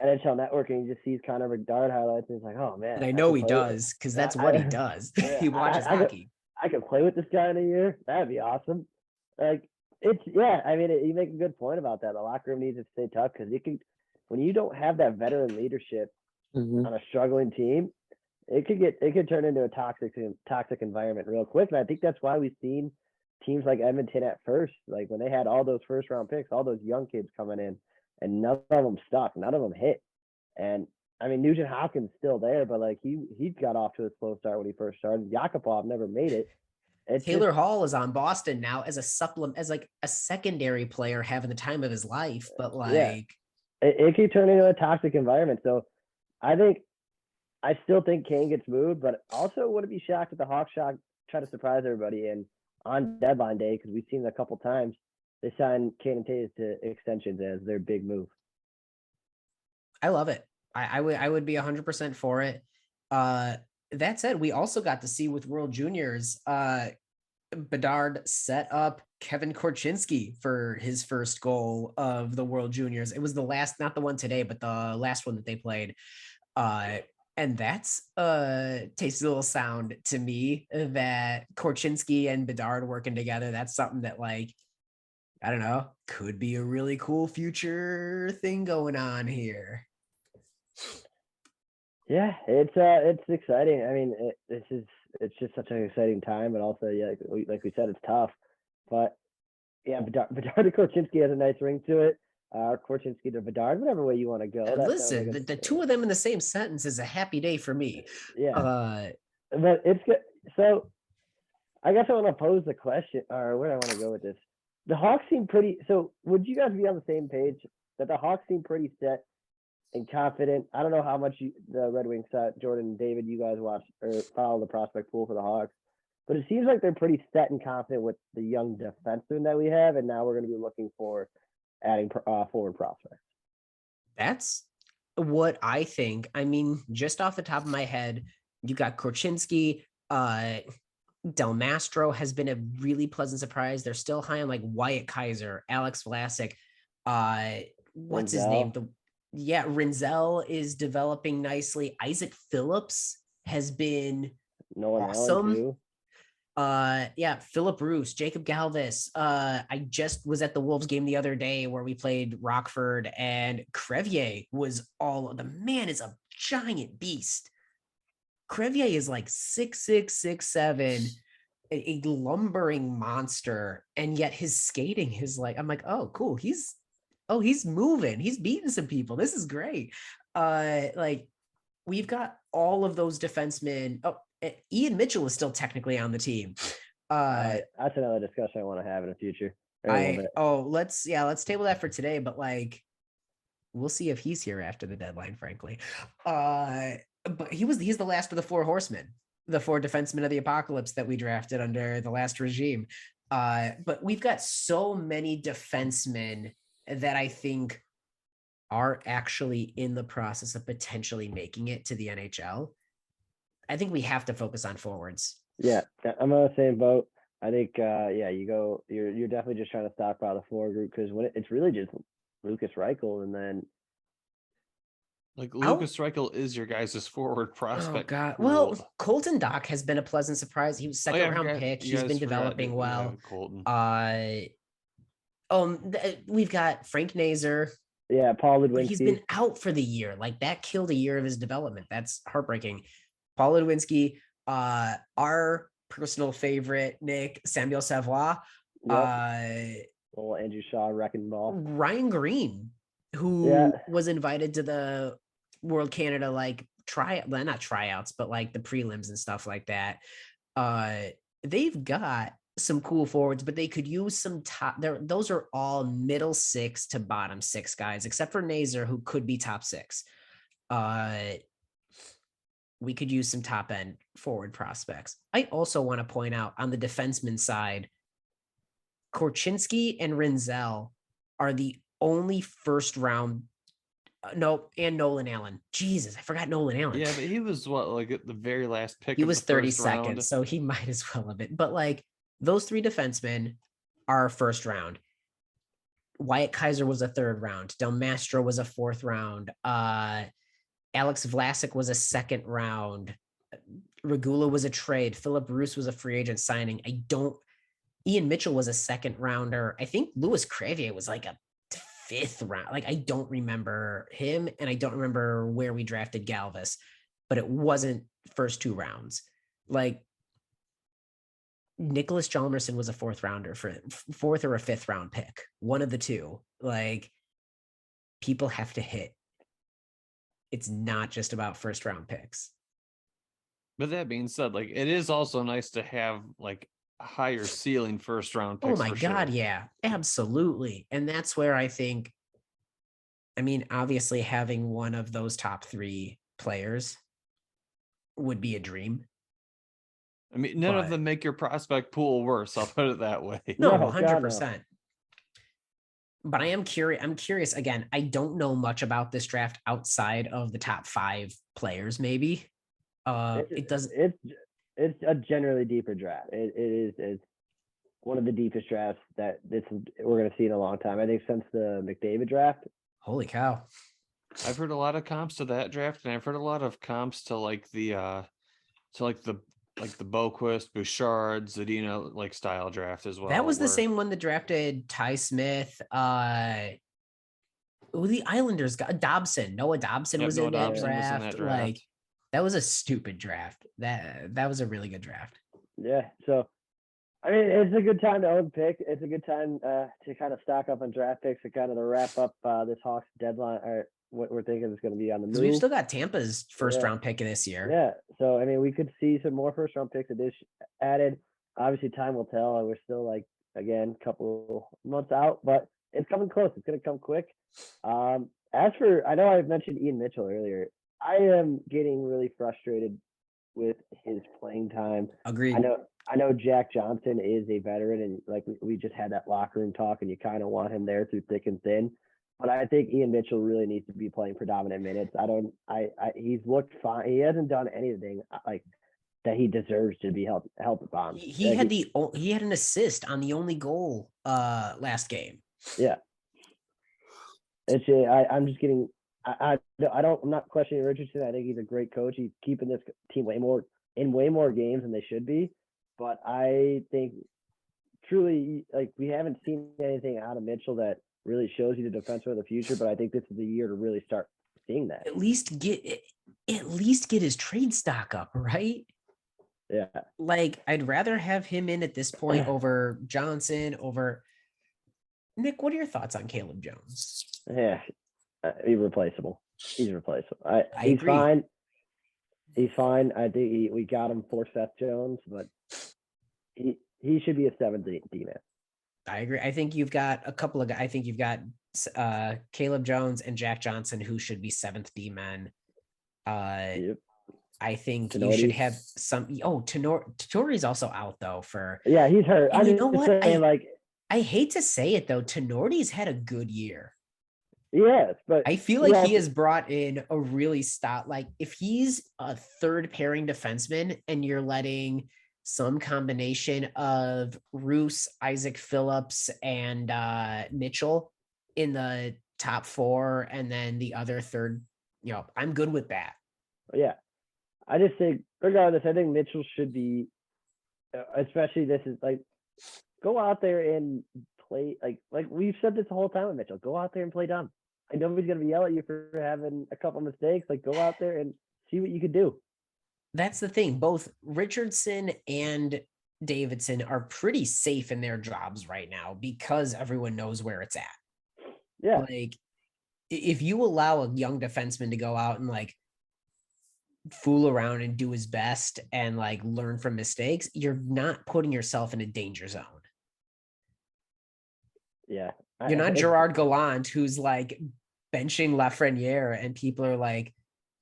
NHL Network and he just sees Connor McDavid highlights and he's like, oh man. And I know he does, because that's what he does. He watches hockey. I could play with this guy in a year. That'd be awesome. Like, I mean, you make a good point about that. The locker room needs to stay tough, because when you don't have that veteran leadership on a struggling team, it could turn into a toxic environment real quick. And I think that's why we've seen teams like Edmonton at first, like when they had all those first round picks, all those young kids coming in, and none of them stuck, none of them hit. And I mean, Nugent Hopkins still there, but like he got off to a slow start when he first started. Yakupov never made it. Taylor Hall is on Boston now as a supplement, as like a secondary player having the time of his life, but like it could turn into a toxic environment. So I still think Kane gets moved, but also wouldn't be shocked if the Hawks try to surprise everybody and on deadline day, because we've seen it a couple times, they signed Kane and Taves to extensions as their big move. I love it. I would be 100% for it. That said, we also got to see with World Juniors, Bedard set up Kevin Korchinski for his first goal of the World Juniors. It was the last, not the one today, but the last one that they played. And that's tastes a little sound to me, that Korchinski and Bedard working together. That's something that, like, I don't know, could be a really cool future thing going on here. Yeah, it's exciting. I mean, it's just such an exciting time, but also, yeah, like we said, it's tough. But yeah, Bedard to Korchinski has a nice ring to it. Korchinski to Bedard, whatever way you want to go. Listen, like the two of them in the same sentence is a happy day for me. Yeah, but it's good. So I guess I want to pose the question, or where I want to go with this. The Hawks seem pretty. So would you guys be on the same page that the Hawks seem pretty set and confident? I don't know how much the Red Wings Jordan and David, you guys watch or follow the prospect pool for the Hawks, but it seems like they're pretty set and confident with the young defenseman that we have, and now we're going to be looking for adding forward prospects. That's what I think. I mean, just off the top of my head, you got Korchinski. Del Mastro has been a really pleasant surprise. They're still high on like Wyatt Kaiser, Alex Vlasic. What's his name? Rinzel is developing nicely. Isaac Phillips has been awesome. Yeah, Philip Bruce, Jacob Galvis. I just was at the Wolves game the other day where we played Rockford, and Crevier was the man is a giant beast. Crevier is like 6'6", 6'7", a lumbering monster, and yet his skating is like, I'm like, oh, cool. He's moving. He's beating some people. This is great. Like we've got all of those defensemen. Oh, Ian Mitchell is still technically on the team. That's another discussion I want to have in the future. Let's table that for today, but like we'll see if he's here after the deadline, frankly. But he's the last of the four horsemen, the four defensemen of the apocalypse that we drafted under the last regime. But we've got so many defensemen that I think are actually in the process of potentially making it to the NHL. I think we have to focus on forwards. Yeah, I'm on the same boat. I think, you're definitely just trying to stockpile the forward group because it's really just Lucas Reichel, and then like Lucas Reichel is your guys' forward prospect. Oh God! pool. Well, Colton Dock has been a pleasant surprise. He was second round pick. He's been developing well. Colton. We've got Frank Nazer. Yeah, Paul Ludwinski. He's been out for the year. Like that killed a year of his development. That's heartbreaking. Paul Ludwinski, our personal favorite, Nick, Samuel Savoie. Yep. Andrew Shaw, wrecking ball. Ryan Green, who was invited to the World Canada not tryouts, but like the prelims and stuff like that. They've got some cool forwards, but they could use some top there. Those are all middle six to bottom six guys, except for Nazer, who could be top six. We could use some top end forward prospects. I also want to point out on the defenseman side, Korchinski and Rinzel are the only first round. And Nolan Allen. Jesus, I forgot Nolan Allen. Yeah, but he was at the very last pick. He was 32nd, so he might as well have been. But like those three defensemen are first round. Wyatt Kaiser was a third round. Del Mastro was a fourth round. Alex Vlasic was a second round. Regula was a trade. Philip Bruce was a free agent signing. Ian Mitchell was a second rounder. I think Louis Crevier was like a fifth round. Like I don't remember him, and I don't remember where we drafted Galvis, but it wasn't first two rounds. Like Nicholas Chalmerson was a fourth or a fifth round pick, one of the two. Like people have to hit. It's not just about first round picks. But that being said, like it is also nice to have like higher ceiling first round picks. Oh my God, yeah, absolutely. And that's where I think, obviously having one of those top three players would be a dream. None of them make your prospect pool worse. I'll put it that way. No, 100%. But I'm curious again. I don't know much about this draft outside of the top five players. Maybe It's a generally deeper draft. It's one of the deepest drafts that we're going to see in a long time. I think since the McDavid draft. Holy cow! I've heard a lot of comps to that draft, and I've heard a lot of comps to the Boquist, Bouchard, Zadina style draft as well. That was the same one that drafted Ty Smith. The Islanders got Dobson. Noah Dobson was in that draft. Like that was a stupid draft. That was a really good draft. Yeah. So, it's a good time to own pick. It's a good time to kind of stock up on draft picks to kind of wrap up this Hawks deadline, or what we're thinking is going to be on the move. We've still got Tampa's first round pick this year. Yeah. So, we could see some more first round picks added. Obviously, time will tell. And we're still a couple months out, but it's coming close. It's going to come quick. As for, I know I mentioned Ian Mitchell earlier. I am getting really frustrated with his playing time. Agreed. I know Jack Johnson is a veteran, and we just had that locker room talk, and you kind of want him there through thick and thin. But I think Ian Mitchell really needs to be playing predominant minutes. He's looked fine. He hasn't done anything that he deserves to be held at Bonds. He had an assist on the only goal last game. Yeah. I'm just getting. I'm not questioning Richardson. I think he's a great coach. He's keeping this team way more games than they should be. but I think truly, like, we haven't seen anything out of Mitchell that really shows you the defenseman of the future. But I think this is the year to really start seeing that. At least get his trade stock up, right? Yeah, Like, I'd rather have him in at this point over Johnson, over Nick. What are your thoughts on Caleb Jones? yeah, he's replaceable. He's replaceable. He's agree. fine. He's fine. I think we got him for Seth Jones, but he should be a 7th D man. I agree. I think you've got a couple of. I think you've got Caleb Jones and Jack Johnson, who should be 7th D men. Yep. I think you Tenori. should have some. Oh, Tenori's also out though for. Yeah, he's hurt. And I'm you know just what? saying, like, I hate to say it though, Tenorti's had a good year. yes, but I feel like yeah, he has brought in a really like if he's a 3rd pairing defenseman and you're letting some combination of Roos, Isaac Phillips, and Mitchell in the top 4, and then the other 3rd, I'm good with that. yeah. I just think, regardless, I think Mitchell should be, especially this is like, go out there and play like we've said this the whole time with Mitchell. Go out there and play dumb. And nobody's gonna yell at you for having a couple mistakes. Like, go out there and see what you could do. That's the thing. Both Richardson and Davidson are pretty safe in their jobs right now because everyone knows where it's at. Yeah, Like, if you allow a young defenseman to go out and like fool around and do his best and like learn from mistakes, you're not putting yourself in a danger zone. yeah. You're not Gerard Gallant, who's like benching Lafreniere, and people are like,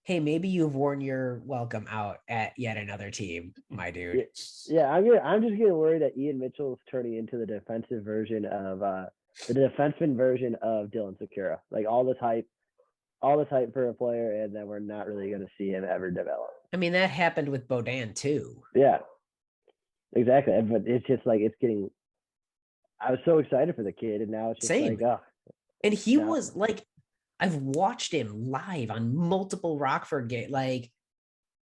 hey, maybe you've worn your welcome out at yet another team, my dude. Yeah, I'm just getting worried that Ian Mitchell is turning into the defensive version of the defenseman version of Dylan Secura. Like, all the hype for a player, and then we're not really going to see him ever develop. I mean, that happened with Beaudin too. Yeah, exactly. But it's just like, it's getting. I was so excited for the kid, and now it's just Same. like, oh. And he Yeah. was like, I've watched him live on multiple Rockford games. Like,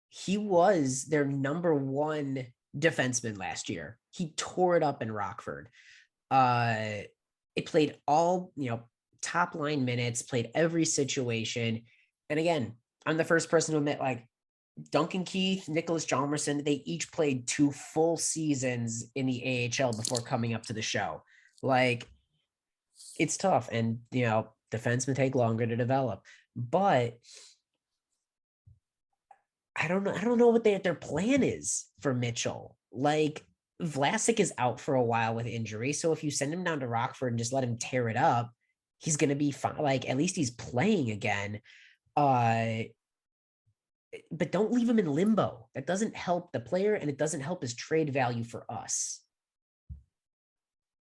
he was their number 1 defenseman last year. He tore it up in Rockford. It played all, top line minutes, played every situation. And again, I'm the first person to admit, like, Duncan Keith, Nicholas Chalmerson, they each played 2 full seasons in the AHL before coming up to the show. Like, it's tough, and defensemen take longer to develop. But I don't know what their plan is for Mitchell. Like, Vlasic is out for a while with injury, so if you send him down to Rockford and just let him tear it up, he's gonna be fine. Like, at least he's playing again. But don't leave him in limbo. That doesn't help the player, and it doesn't help his trade value for us.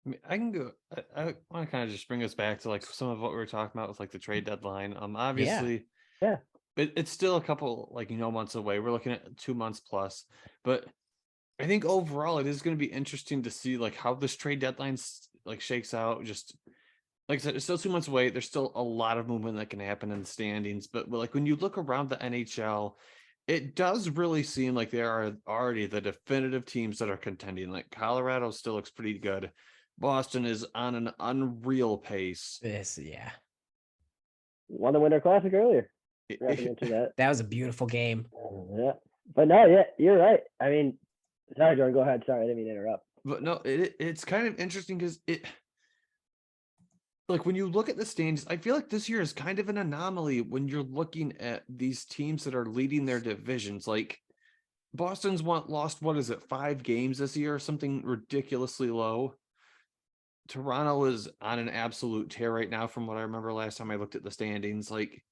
I mean, I can go. I want to kind of just bring us back to like some of what we were talking about with like the trade deadline. Obviously, Yeah. It's still a couple months away. We're looking at 2 months plus, but I think overall it is going to be interesting to see like how this trade deadline like shakes out. Just like I said, it's still 2 months away. There's still a lot of movement that can happen in the standings, but like when you look around the NHL, it does really seem like there are already the definitive teams that are contending. Like Colorado still looks pretty good. Boston is on an unreal pace. Yeah. Won the Winter Classic earlier. Forgot to mention that. That was a beautiful game. Yeah. But no, yeah, you're right. I mean, sorry, Jordan, go ahead. Sorry, I didn't mean to interrupt. But no, it's kind of interesting because like when you look at the standings, I feel like this year is kind of an anomaly when you're looking at these teams that are leading their divisions. Like Boston's lost, 5 games this year, something ridiculously low. Toronto is on an absolute tear right now from what I remember last time I looked at the standings. Like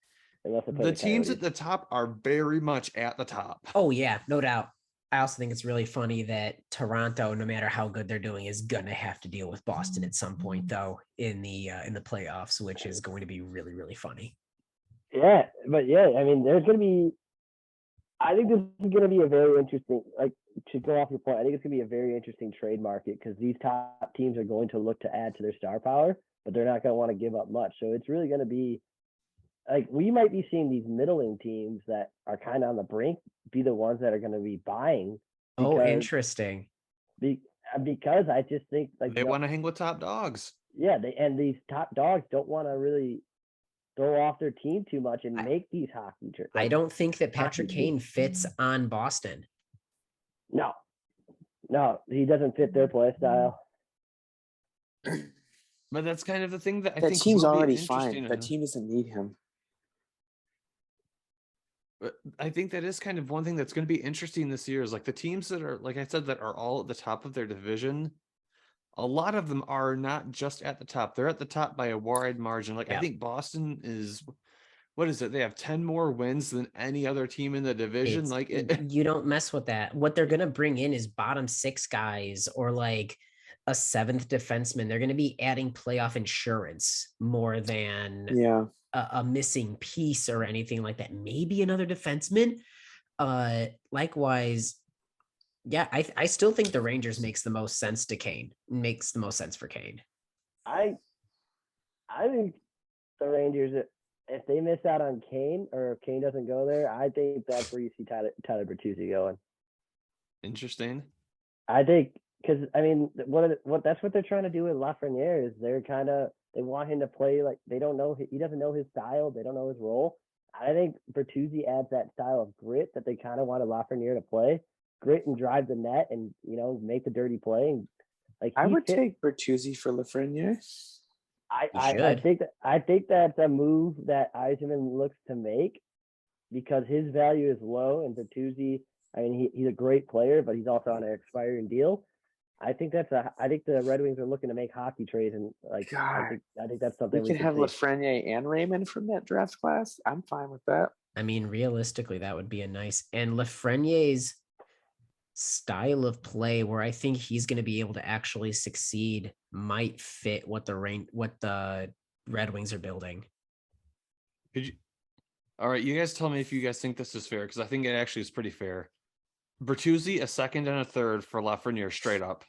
the teams at the top are very much at the top. Oh yeah, no doubt. I also think it's really funny that Toronto, no matter how good they're doing, is gonna have to deal with Boston at some point, though, in the playoffs, which is going to be really, really funny. Yeah, but yeah, I mean, there's going to be. I think this is going to be a very interesting. Like, to go off your point, I think it's going to be a very interesting trade market because these top teams are going to look to add to their star power, but they're not going to want to give up much. So it's really going to be like we might be seeing these middling teams that are kind of on the brink be the ones that are going to be buying. Oh, interesting. because I just think like They want to hang with top dogs. yeah, these top dogs don't want to really throw off their team too much and I- make these hockey. I don't think that Patrick hockey Kane fits on Boston. No, he doesn't fit their play style. But that's kind of the thing that I That think team's will be already interesting. fine. That team doesn't need him. But I think that is kind of one thing that's going to be interesting this year is like the teams that are, like I said, that are all at the top of their division. A lot of them are not just at the top; they're at the top by a wide margin. Like I Yeah. think Boston is, what is it? They have 10 more wins than any other team in the division. It's- Like it, you don't mess with that. What they're gonna bring in is bottom six guys or like a seventh defenseman. They're gonna be adding playoff insurance more than Yeah. a missing piece or anything like that. Maybe another defenseman. Likewise, yeah, I still think the Rangers makes the most sense to Kane. Makes the most sense for Kane. I think the Rangers, if they miss out on Kane or if Kane doesn't go there, I think that's where you see Tyler Bertuzzi going. interesting. I think because I mean, what that's what they're trying to do with Lafreniere is they want him to play like they don't know he doesn't know his style, they don't know his role. I think Bertuzzi adds that style of grit that they kind of wanted Lafreniere to play, grit and drive the net and make the dirty play. And, like I he would fit- take Bertuzzi for Lafreniere. I think that's a move that Yzerman looks to make because his value is low and Bertuzzi. I mean, he's a great player, but he's also on an expiring deal. I think the Red Wings are looking to make hockey trades, and like I think that's something We could have see. Lafreniere and Raymond from that draft class. I'm fine with that. I mean, realistically, that would be a nice and Lafreniere's style of play, where I think he's going to be able to actually succeed, might fit what the Red Wings are building. Could you? All right, you guys tell me if you guys think this is fair because I think it actually is pretty fair. Bertuzzi, a second and a third for Lafreniere, straight up.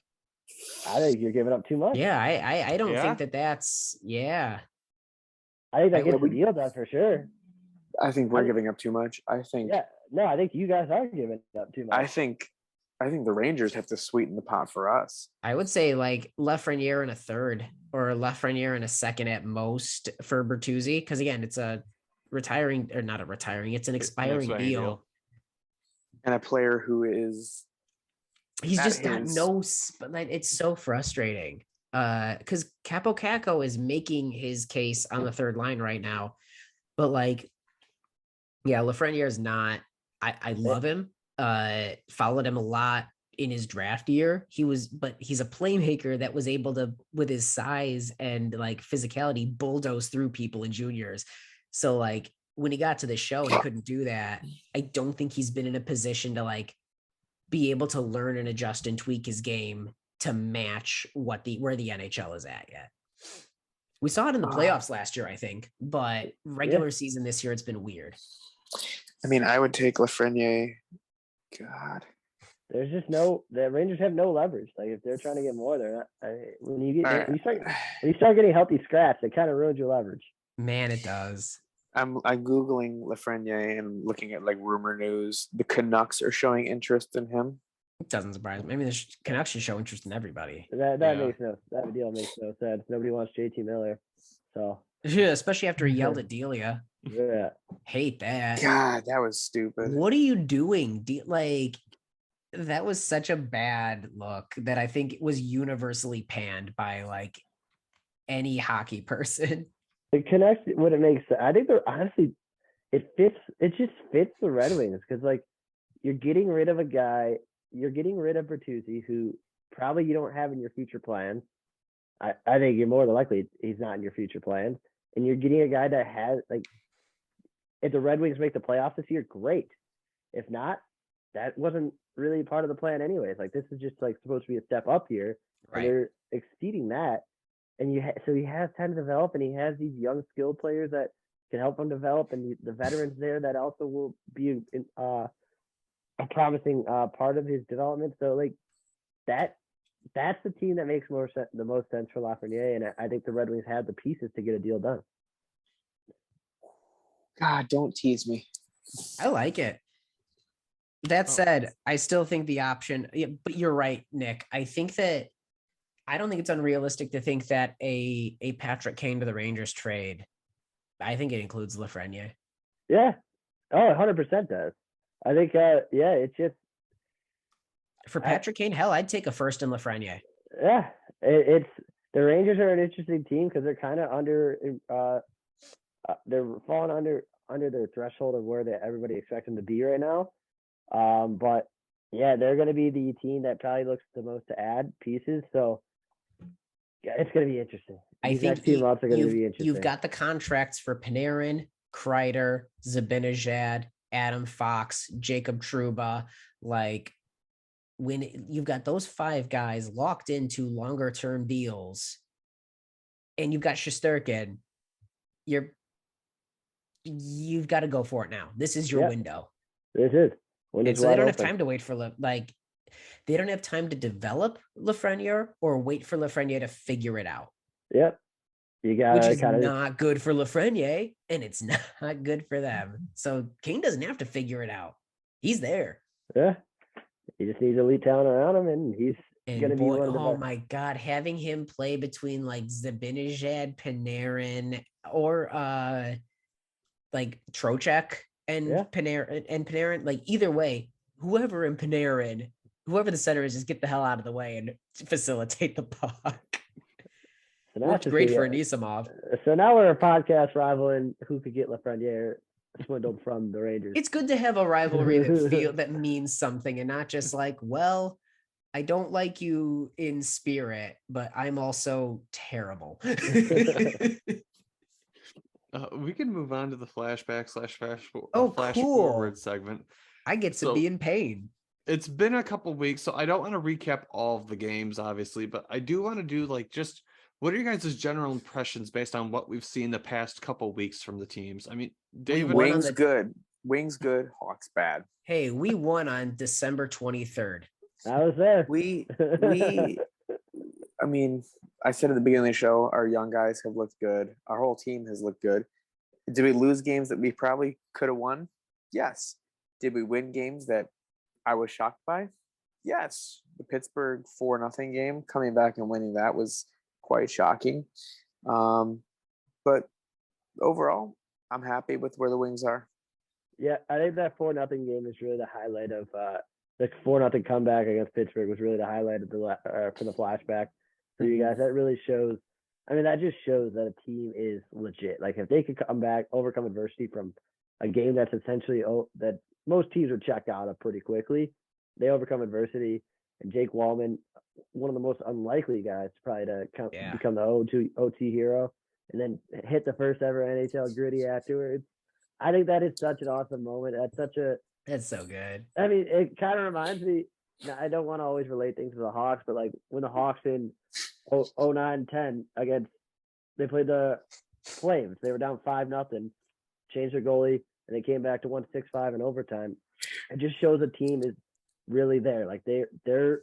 I think you're giving up too much. Yeah, I don't Yeah? think that's yeah. I think that I gets the would- deal done for sure. I think we're I- giving up too much. I think Yeah, no, I think you guys are giving up too much. I think the Rangers have to sweeten the pot for us. I would say like Lafreniere and a third or Lafreniere and a second at most for Bertuzzi. Because again, it's a retiring or not a retiring, it's an expiring deal. And a player who is He's That just got is- no like it's so frustrating. Because Capo Caco is making his case on the third line right now. But like, yeah, Lafreniere is not. I love him. Followed him a lot in his draft year. But he's a playmaker that was able to, with his size and like physicality, bulldoze through people in juniors. So like when he got to the show and he couldn't do that, I don't think he's been in a position to like be able to learn and adjust and tweak his game to match where the NHL is at yet. We saw it in the playoffs last year, I think, but regular season this year, it's been weird. I mean, I would take Lafreniere. God. There's just the Rangers have no leverage. Like if they're trying to get more, they're not. When you start getting healthy scraps, it kind of ruins your leverage. Man, it does. I'm googling Lafreniere and looking at like rumor news. The Canucks are showing interest in him. It doesn't surprise me. I mean, the Canucks should show interest in everybody. That Yeah. that deal makes no sense. Nobody wants JT Miller, so Yeah, especially after he yelled at Delia. yeah. Hate that. God, that was stupid. What are you doing? Like, that was such a bad look that I think was universally panned by like any hockey person. The Canucks what it makes. I think they're honestly, it just fits the Red Wings because like you're getting rid of a guy. You're getting rid of Bertuzzi, who probably you don't have in your future plans. I think you're more than likely he's not in your future plans. And you're getting a guy that has like, if the Red Wings make the playoffs this year, great. If not, that wasn't really part of the plan anyways. Like this is just like supposed to be a step up here. And they're exceeding that. And so he has time to develop and he has these young skilled players that can help him develop and the veterans there that also will be a promising part of his development. So like that's the team that makes the most sense for Lafreniere, and I think the Red Wings have the pieces to get a deal done. God, don't tease me. I like it. That Oh. said, I still think the option, yeah, but you're right, Nick. I don't think it's unrealistic to think that a Patrick Kane to the Rangers trade. I think it includes Lafreniere. Yeah. Oh, 100% does. I think, yeah, it's just, For I- Patrick Kane, hell, I'd take a first in Lafreniere. yeah, it's the Rangers are an interesting team because they're kind of under, they're falling under their threshold of where everybody expects them to be right now. But yeah, they're going to be the team that probably looks the most to add pieces. So yeah, it's going to be interesting. I These think next few months are going to be interesting. you've got the contracts for Panarin, Kreider, Zibanejad, Adam Fox, Jacob Truba. Like when you've got those 5 guys locked into longer term deals, and you've got Shesterkin, you've got to go for it now. This is your Yep. window. This is. And so they don't have time to wait for they don't have time to develop Lafreniere or wait for Lafreniere to figure it out. Yep. You got Which to is kind of. not good for Lafreniere, and it's not good for them. So Kane doesn't have to figure it out. He's there. Yeah. He just needs elite talent around him, and he's going to And be boy, one of the oh best. my God, having him play between like Zibanejad, Panarin, or like Trocheck and Yeah. Panarin, like either way, whoever in Panarin, whoever the center is, just get the hell out of the way and facilitate the puck. So now Worked it's great just for the, Anisimov. So now we're a podcast rivaling who could get Lafreniere swindled from the Rangers. It's good to have a rivalry that means something and not just like, well, I don't like you in spirit, but I'm also terrible. We can move on to the flashback Oh, flash cool. forward segment. I get to So- be in pain. It's been a couple weeks, so I don't want to recap all of the games, obviously, but I do want to do like just what are your guys' general impressions based on what we've seen the past couple weeks from the teams? I mean, David, won on Wings the- good. Wings good. Hawks bad. Hey, we won on December 23rd. I was there. We I mean, I said at the beginning of the show, our young guys have looked good. Our whole team has looked good. Did we lose games that we probably could have won? Yes. Did we win games that I was shocked by? Yes. The Pittsburgh 4-0 game, coming back and winning that was quite shocking. But overall, I'm happy with where the Wings are. Yeah, I think that 4-0 game is really the highlight of the 4-0 comeback against Pittsburgh was really the highlight of for the flashback for you guys. That really shows. I mean, that just shows that a team is legit. Like if they could come back, overcome adversity from a game that's essentially that most teams would check out of pretty quickly. They overcome adversity, and Jake Wallman, one of the most unlikely guys probably to become the OT hero, and then hit the first ever NHL gritty afterwards. I think that is such an awesome moment. That's so good. I mean, it kind of reminds me. Now, I don't want to always relate things to the Hawks, but like when the Hawks in 09-10 against, they played the Flames. They were down 5-0, changed their goalie, and they came back to 1-6-5 in overtime. It just shows a team is really there. Like they're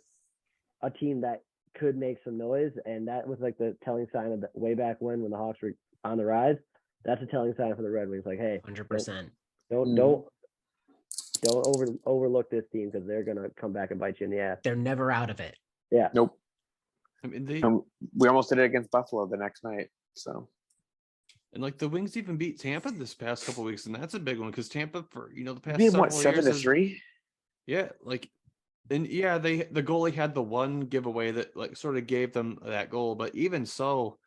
a team that could make some noise, and that was like the telling sign of the way back when the Hawks were on the rise. That's a telling sign for the Red Wings. Like, hey, 100%. don't overlook this team because they're gonna come back and bite you in the ass. They're never out of it. Yeah. Nope. I mean, We almost did it against Buffalo the next night. So and like the Wings even beat Tampa this past couple weeks, and that's a big one because Tampa for the past being several what, 7-3? Yeah, like, and yeah, the goalie had the one giveaway that like sort of gave them that goal, but even so,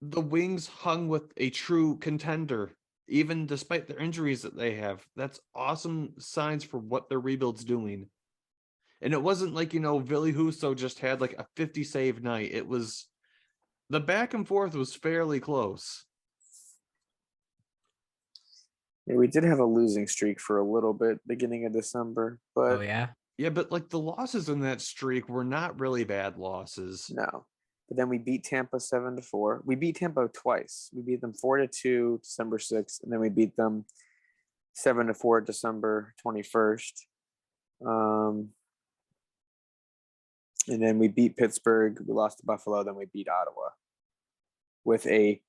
the Wings hung with a true contender, even despite their injuries that they have. That's awesome signs for what their rebuild's doing. And it wasn't like, Ville Husso just had like a 50 save night. It was the back and forth was fairly close. Yeah, we did have a losing streak for a little bit beginning of December, but Oh yeah. Yeah, but like the losses in that streak were not really bad losses. no. But then we beat Tampa 7-4. We beat Tampa twice. We beat them 4-2 December 6th, and then we beat them 7-4 December 21st. And then we beat Pittsburgh. We lost to Buffalo. Then we beat Ottawa with a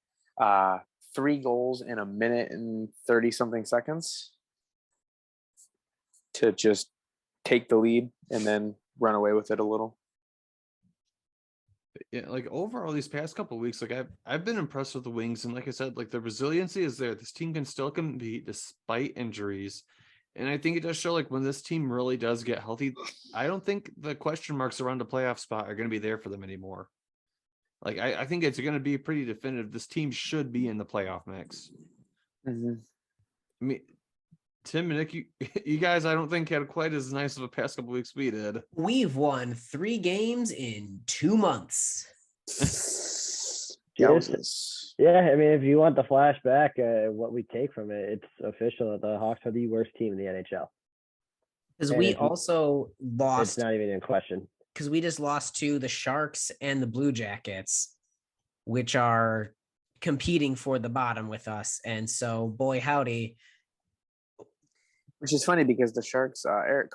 3 goals in a minute and 30 something seconds. to just take the lead and then run away with it a little. Yeah, like overall these past couple of weeks, like I've been impressed with the Wings, and like I said, like the resiliency is there. This team can still compete despite injuries, and I think it does show like when this team really does get healthy, I don't think the question marks around the playoff spot are going to be there for them anymore. Like I think it's going to be pretty definitive. This team should be in the playoff mix. Mm-hmm. I mean, Tim and Nick, you guys, I don't think had quite as nice of a past couple weeks we did. We've won 3 games in 2 months. Yowzers. Yeah, I mean, if you want the flashback, what we take from it, it's official that the Hawks are the worst team in the NHL. Because And we it's- also It's lost, not even in question. because we just lost to the Sharks and the Blue Jackets, which are competing for the bottom with us. And so, boy, howdy. Which is funny because the Sharks, Eric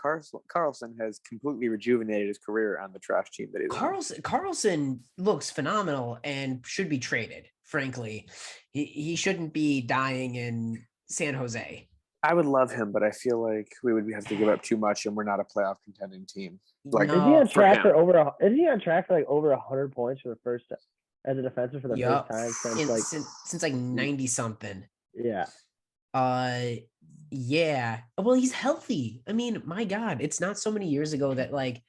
Carlson has completely rejuvenated his career on the trash team that he's on. Carlson looks phenomenal and should be traded. Frankly, he shouldn't be dying in San Jose. I would love him, but I feel like we would have to give up too much, and we're not a playoff contending team. Like, Is he No, on track him. for over? Is he on track for like over 100 points for the first as a defenseman for the Yup. first time since like since like 90 something. yeah. Yeah. Well, he's healthy. I mean, my God, it's not so many years ago that like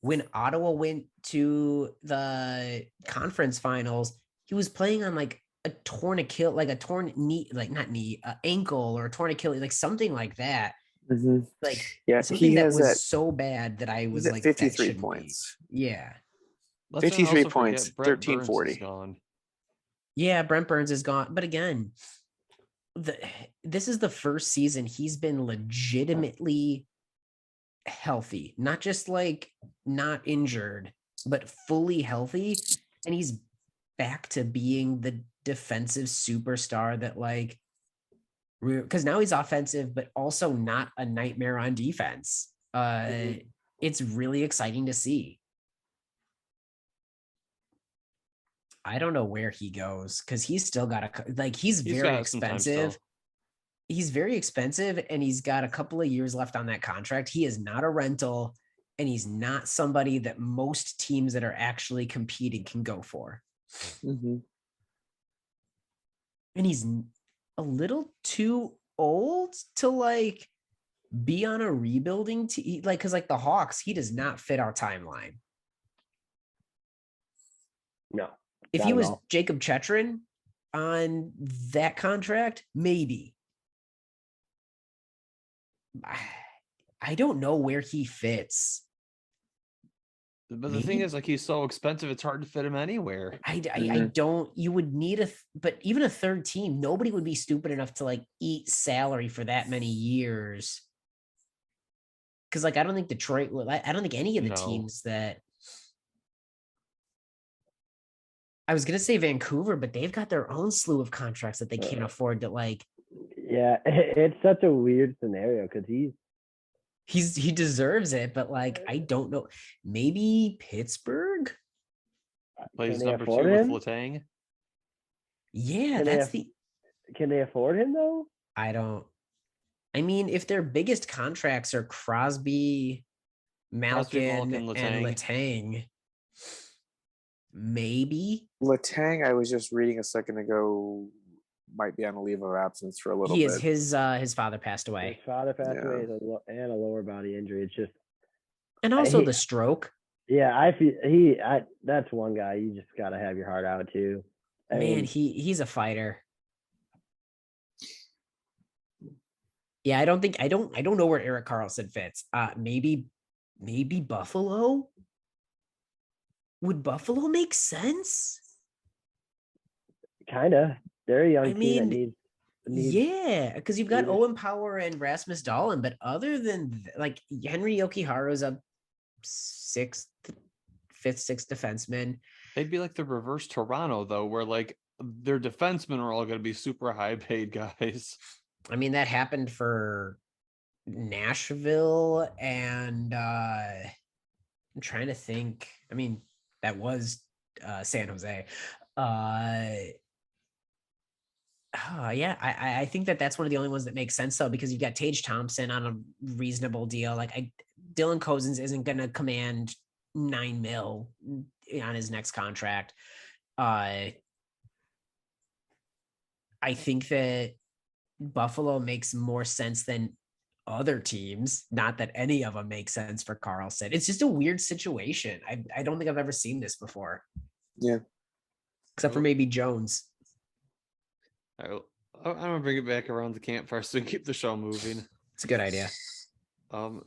when Ottawa went to the conference finals, he was playing on like a torn Achilles, like a torn knee, like not knee, ankle or a torn Achilles, like something like that. Mhm. Like Yeah, something he that has was that. so bad that I was He's at like, that 53 shouldn't be. points. Yeah. Let's not 53 also forget points, Brett 1340. Burns is gone. Yeah, Brent Burns is gone. But again, this is the first season he's been legitimately healthy, not just like not injured, but fully healthy. And he's back to being the defensive superstar that like, because now he's offensive, but also not a nightmare on defense. It's really exciting to see. I don't know where he goes because he's still got he's very got some time still. expensive. He's very expensive and he's got a couple of years left on that contract. He is not a rental and he's not somebody that most teams that are actually competing can go for. Mhm. And he's a little too old to like be on a rebuilding team. Like, cause like the Hawks, he does not fit our timeline. No. If Not he at was all. Jacob Chetrin on that contract, maybe. I don't know where he fits. But the thing Maybe- is, like, he's so expensive, it's hard to fit him anywhere. I Mhm. don't, you would need but even a third team, nobody would be stupid enough to like eat salary for that many years. Cause like, I don't think Detroit will, I don't think any of the No. teams that I was going to say Vancouver, but they've got their own slew of contracts that they can't afford to like, Yeah, it's such a weird scenario because he deserves it, but like, I don't know, maybe Pittsburgh. Plays they number 2 afford with him? Letang. Yeah, Can they that's aff- can they afford him though? I mean, if their biggest contracts are Crosby, Malkin, Malkin, and Letang. Letang, maybe Letang, I was just reading a second ago, might be on a leave of absence for a little he bit. is his father passed His away, father passed Yeah. away and a lower body injury. It's just and also hate- the stroke. yeah, I feel that's one guy you just gotta have your heart out too. I Man, mean, he's a fighter. Yeah, I don't know where Eric Carlson fits. Maybe Buffalo. Would Buffalo make sense? kinda. They're a young I team that mean, needs yeah, because you've got leaders. Owen Power and Rasmus Dahlin, but other than like Henry Yokiharu's a fifth, sixth defenseman. They'd be like the reverse Toronto, though, where like their defensemen are all going to be super high paid guys. I mean, that happened for Nashville and I'm trying to think. I mean, that was San Jose. Yeah, I think that's one of the only ones that makes sense though, because you got Tage Thompson on a reasonable deal. Dylan Cousins isn't going to command $9 million on his next contract. I think that Buffalo makes more sense than other teams. Not that any of them make sense for Carlson. It's just a weird situation. I don't think I've ever seen this before. Yeah. Except for maybe Jones. I'm gonna bring it back around the campfire so we can keep the show moving. It's a good idea.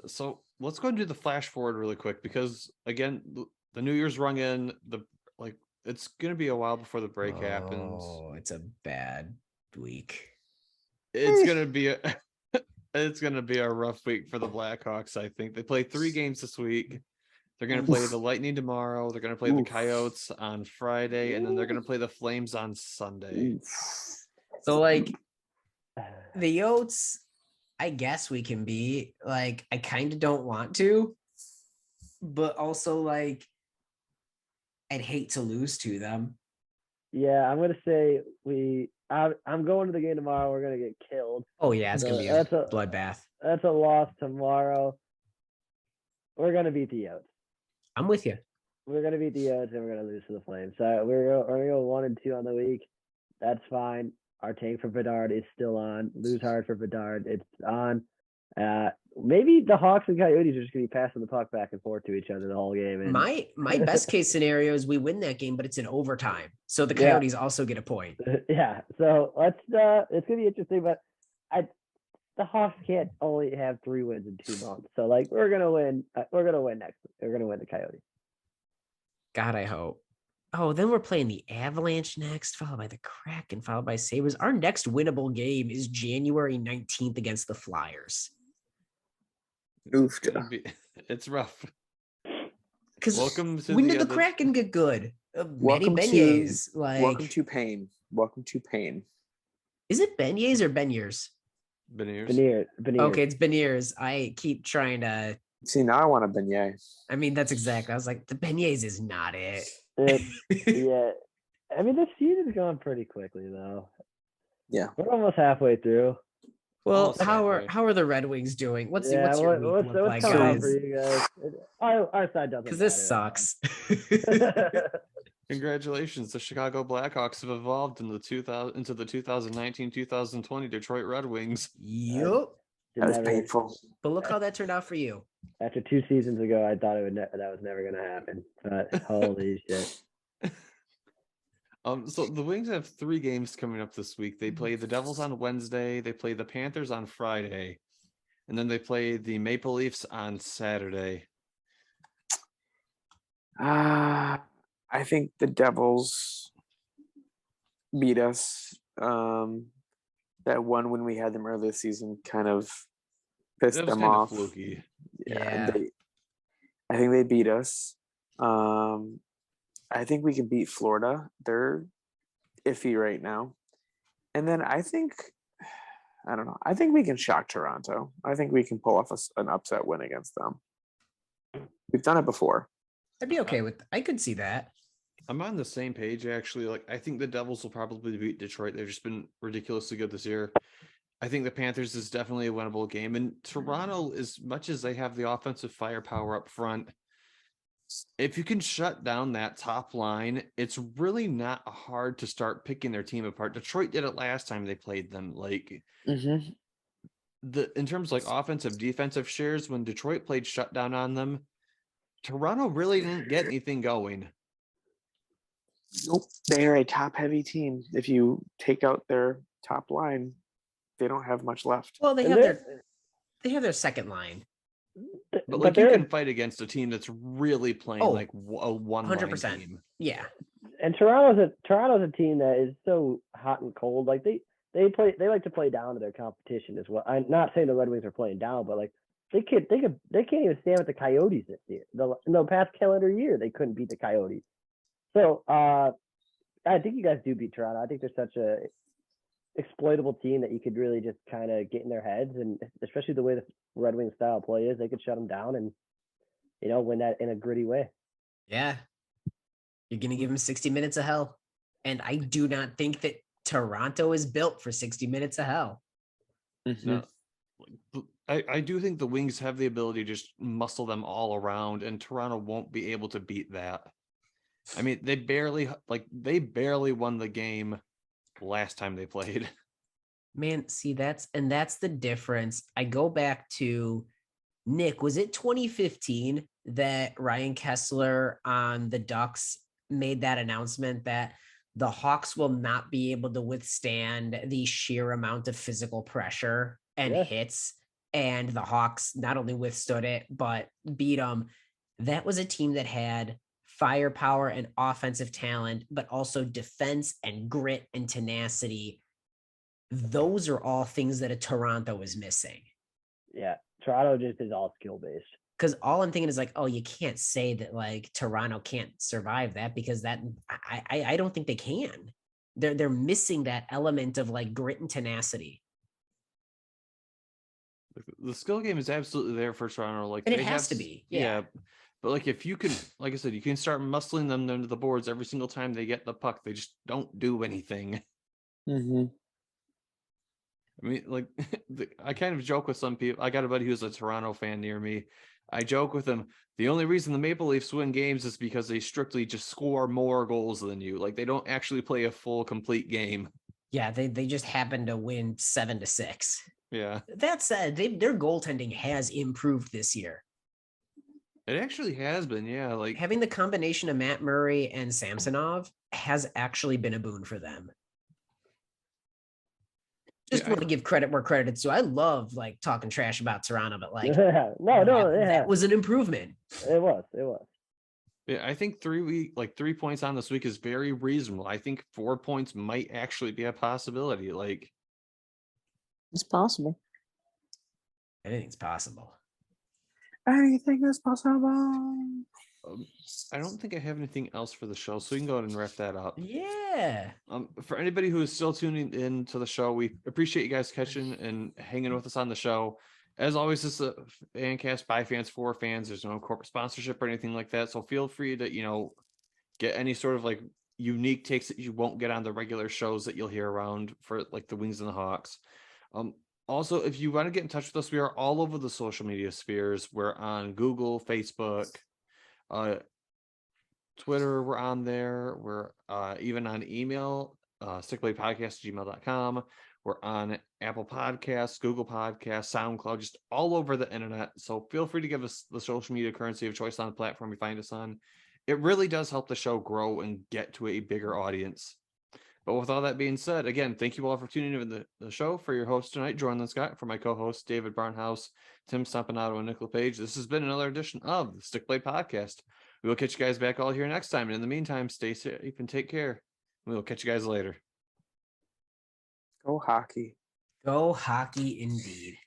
So let's go and do the flash forward really quick because again, the New Year's rung in. It's gonna be a while before the break happens. Oh, it's a bad week. It's gonna be it's gonna be a rough week for the Blackhawks. I think they play 3 games this week. They're gonna play the Lightning tomorrow. They're gonna play the Coyotes on Friday, and then they're gonna play the Flames on Sunday. So the Yotes, I guess we can be I kind of don't want to, but also I'd hate to lose to them. Yeah, I'm gonna say I'm going to the game tomorrow. We're gonna get killed. Oh yeah, it's gonna be a bloodbath. That's a loss tomorrow. We're gonna beat the Yotes. I'm with you. We're gonna beat the Yotes and we're gonna lose to the Flames. So we're gonna go 1-2 on the week. That's fine. Our tank for Bedard is still on. Lose hard for Bedard. It's on. Maybe the Hawks and Coyotes are just gonna be passing the puck back and forth to each other the whole game. And my best case scenario is we win that game, but it's in overtime. So the Coyotes also get a point. Yeah. So it's gonna be interesting, but the Hawks can't only have 3 wins in 2 months. So we're gonna win. We're gonna win next week. We're gonna win the Coyotes. God, I hope. Oh, then we're playing the Avalanche next, followed by the Kraken, followed by Sabres. Our next winnable game is January 19th against the Flyers. It's rough. Because welcome to when did the Kraken get good? Manny Beignets. Welcome to pain. Welcome to pain. Is it Beignets or Beniers? Beniers. Okay, it's Beniers. I keep trying to. See, now I want a beignet. I mean, that's exactly. I was like, the Beignets is not it. Yeah. I mean, this season's gone pretty quickly, though. Yeah. We're almost halfway through. Well, how are the Red Wings doing? What's your week look like, coming guys? for you guys? Our side doesn't. Because this sucks. Congratulations, the Chicago Blackhawks have evolved into the 2019-2020 Detroit Red Wings. Yep. That was painful. But look how that turned out for you. After 2 seasons ago, I thought that was never going to happen. But holy shit. So the Wings have 3 games coming up this week. They play the Devils on Wednesday, they play the Panthers on Friday, and then they play the Maple Leafs on Saturday. I think the Devils beat us. That one when we had them earlier this season kind of pissed them off. Fluky. Yeah. I think they beat us. I think we can beat Florida. They're iffy right now. And then I think we can shock Toronto. I think we can pull off an upset win against them. We've done it before. I'd be okay with. I could see that. I'm on the same page, actually. I think the Devils will probably beat Detroit. They've just been ridiculously good this year. I think the Panthers is definitely a winnable game. And Toronto, as much as they have the offensive firepower up front, if you can shut down that top line, it's really not hard to start picking their team apart. Detroit did it last time they played them. In terms of offensive, defensive shares, when Detroit played shutdown on them, Toronto really didn't get anything going. Nope. They are a top-heavy team. If you take out their top line, they don't have much left. Well, they have their second line. But you can fight against a team that's really playing a 100% team. Yeah. And Toronto's a team that is so hot and cold. They like to play down to their competition as well. I'm not saying the Red Wings are playing down, but they can't even stand with the Coyotes this year. The past calendar year they couldn't beat the Coyotes. So I think you guys do beat Toronto. I think they're such a exploitable team that you could really just kind of get in their heads, and especially the way the Red Wings style play is, they could shut them down and win that in a gritty way. Yeah, you're gonna give them 60 minutes of hell, and I do not think that Toronto is built for 60 minutes of hell. No, I do think the Wings have the ability to just muscle them all around, and Toronto won't be able to beat that. I mean, they barely won the game last time they played. Man, see, that's the difference. I go back to Nick, was it 2015 that Ryan Kessler on the Ducks made that announcement that the Hawks will not be able to withstand the sheer amount of physical pressure and hits? And the Hawks not only withstood it, but beat them. That was a team that had firepower and offensive talent, but also defense and grit and tenacity. Those are all things that a Toronto is missing. Yeah, Toronto just is all skill based. Because all I'm thinking is like, oh, you can't say that like Toronto can't survive that, because that I don't think they can. They're missing that element of like grit and tenacity. The skill game is absolutely there for Toronto. Like, And it they has to have- be. Yeah. But like, if you can, like I said, you can start muscling them into the boards every single time they get the puck. They just don't do anything. I mean, like, I kind of joke with some people. I got a buddy who's a Toronto fan near me. I joke with him. The only reason the Maple Leafs win games is because they strictly just score more goals than you. Like, they don't actually play a full, complete game. Yeah, they just happen to win 7-6. Yeah, That said, their goaltending has improved this year. it actually has been. Yeah, like, Having the combination of Matt Murray and Samsonov has actually been a boon for them. Just Yeah, want to give credit where credit's due. I love like talking trash about Toronto, but like that was an improvement. It was. yeah, I think 3 points on this week is very reasonable. I think 4 points might actually be a possibility. Like, It's possible. Anything's possible. Anything is possible. I don't think I have anything else for the show, so we can go ahead and wrap that up. Yeah. For anybody who is still tuning in to the show, we appreciate you guys catching and hanging with us on the show. As always, this is a fan cast by fans for fans. There's no corporate sponsorship or anything like that. So feel free to, get any sort of like unique takes that you won't get on the regular shows that you'll hear around for like the Wings and the Hawks. Also, if you want to get in touch with us, we are all over the social media spheres. We're on Google, Facebook, Twitter, we're on there. We're even on email, stickbladepodcast@gmail.com. We're on Apple Podcasts, Google Podcasts, SoundCloud, just all over the internet. So feel free to give us the social media currency of choice on the platform you find us on. It really does help the show grow and get to a bigger audience. But with all that being said, again, thank you all for tuning in to the show. For your host tonight, Jordan Scott, for my co-hosts, David Barnhouse, Tim Stampanato, and Nicola Page. This has been another edition of the Stickblade Podcast. We will catch you guys back all here next time. And in the meantime, stay safe and take care. We will catch you guys later. Go hockey. Go hockey indeed.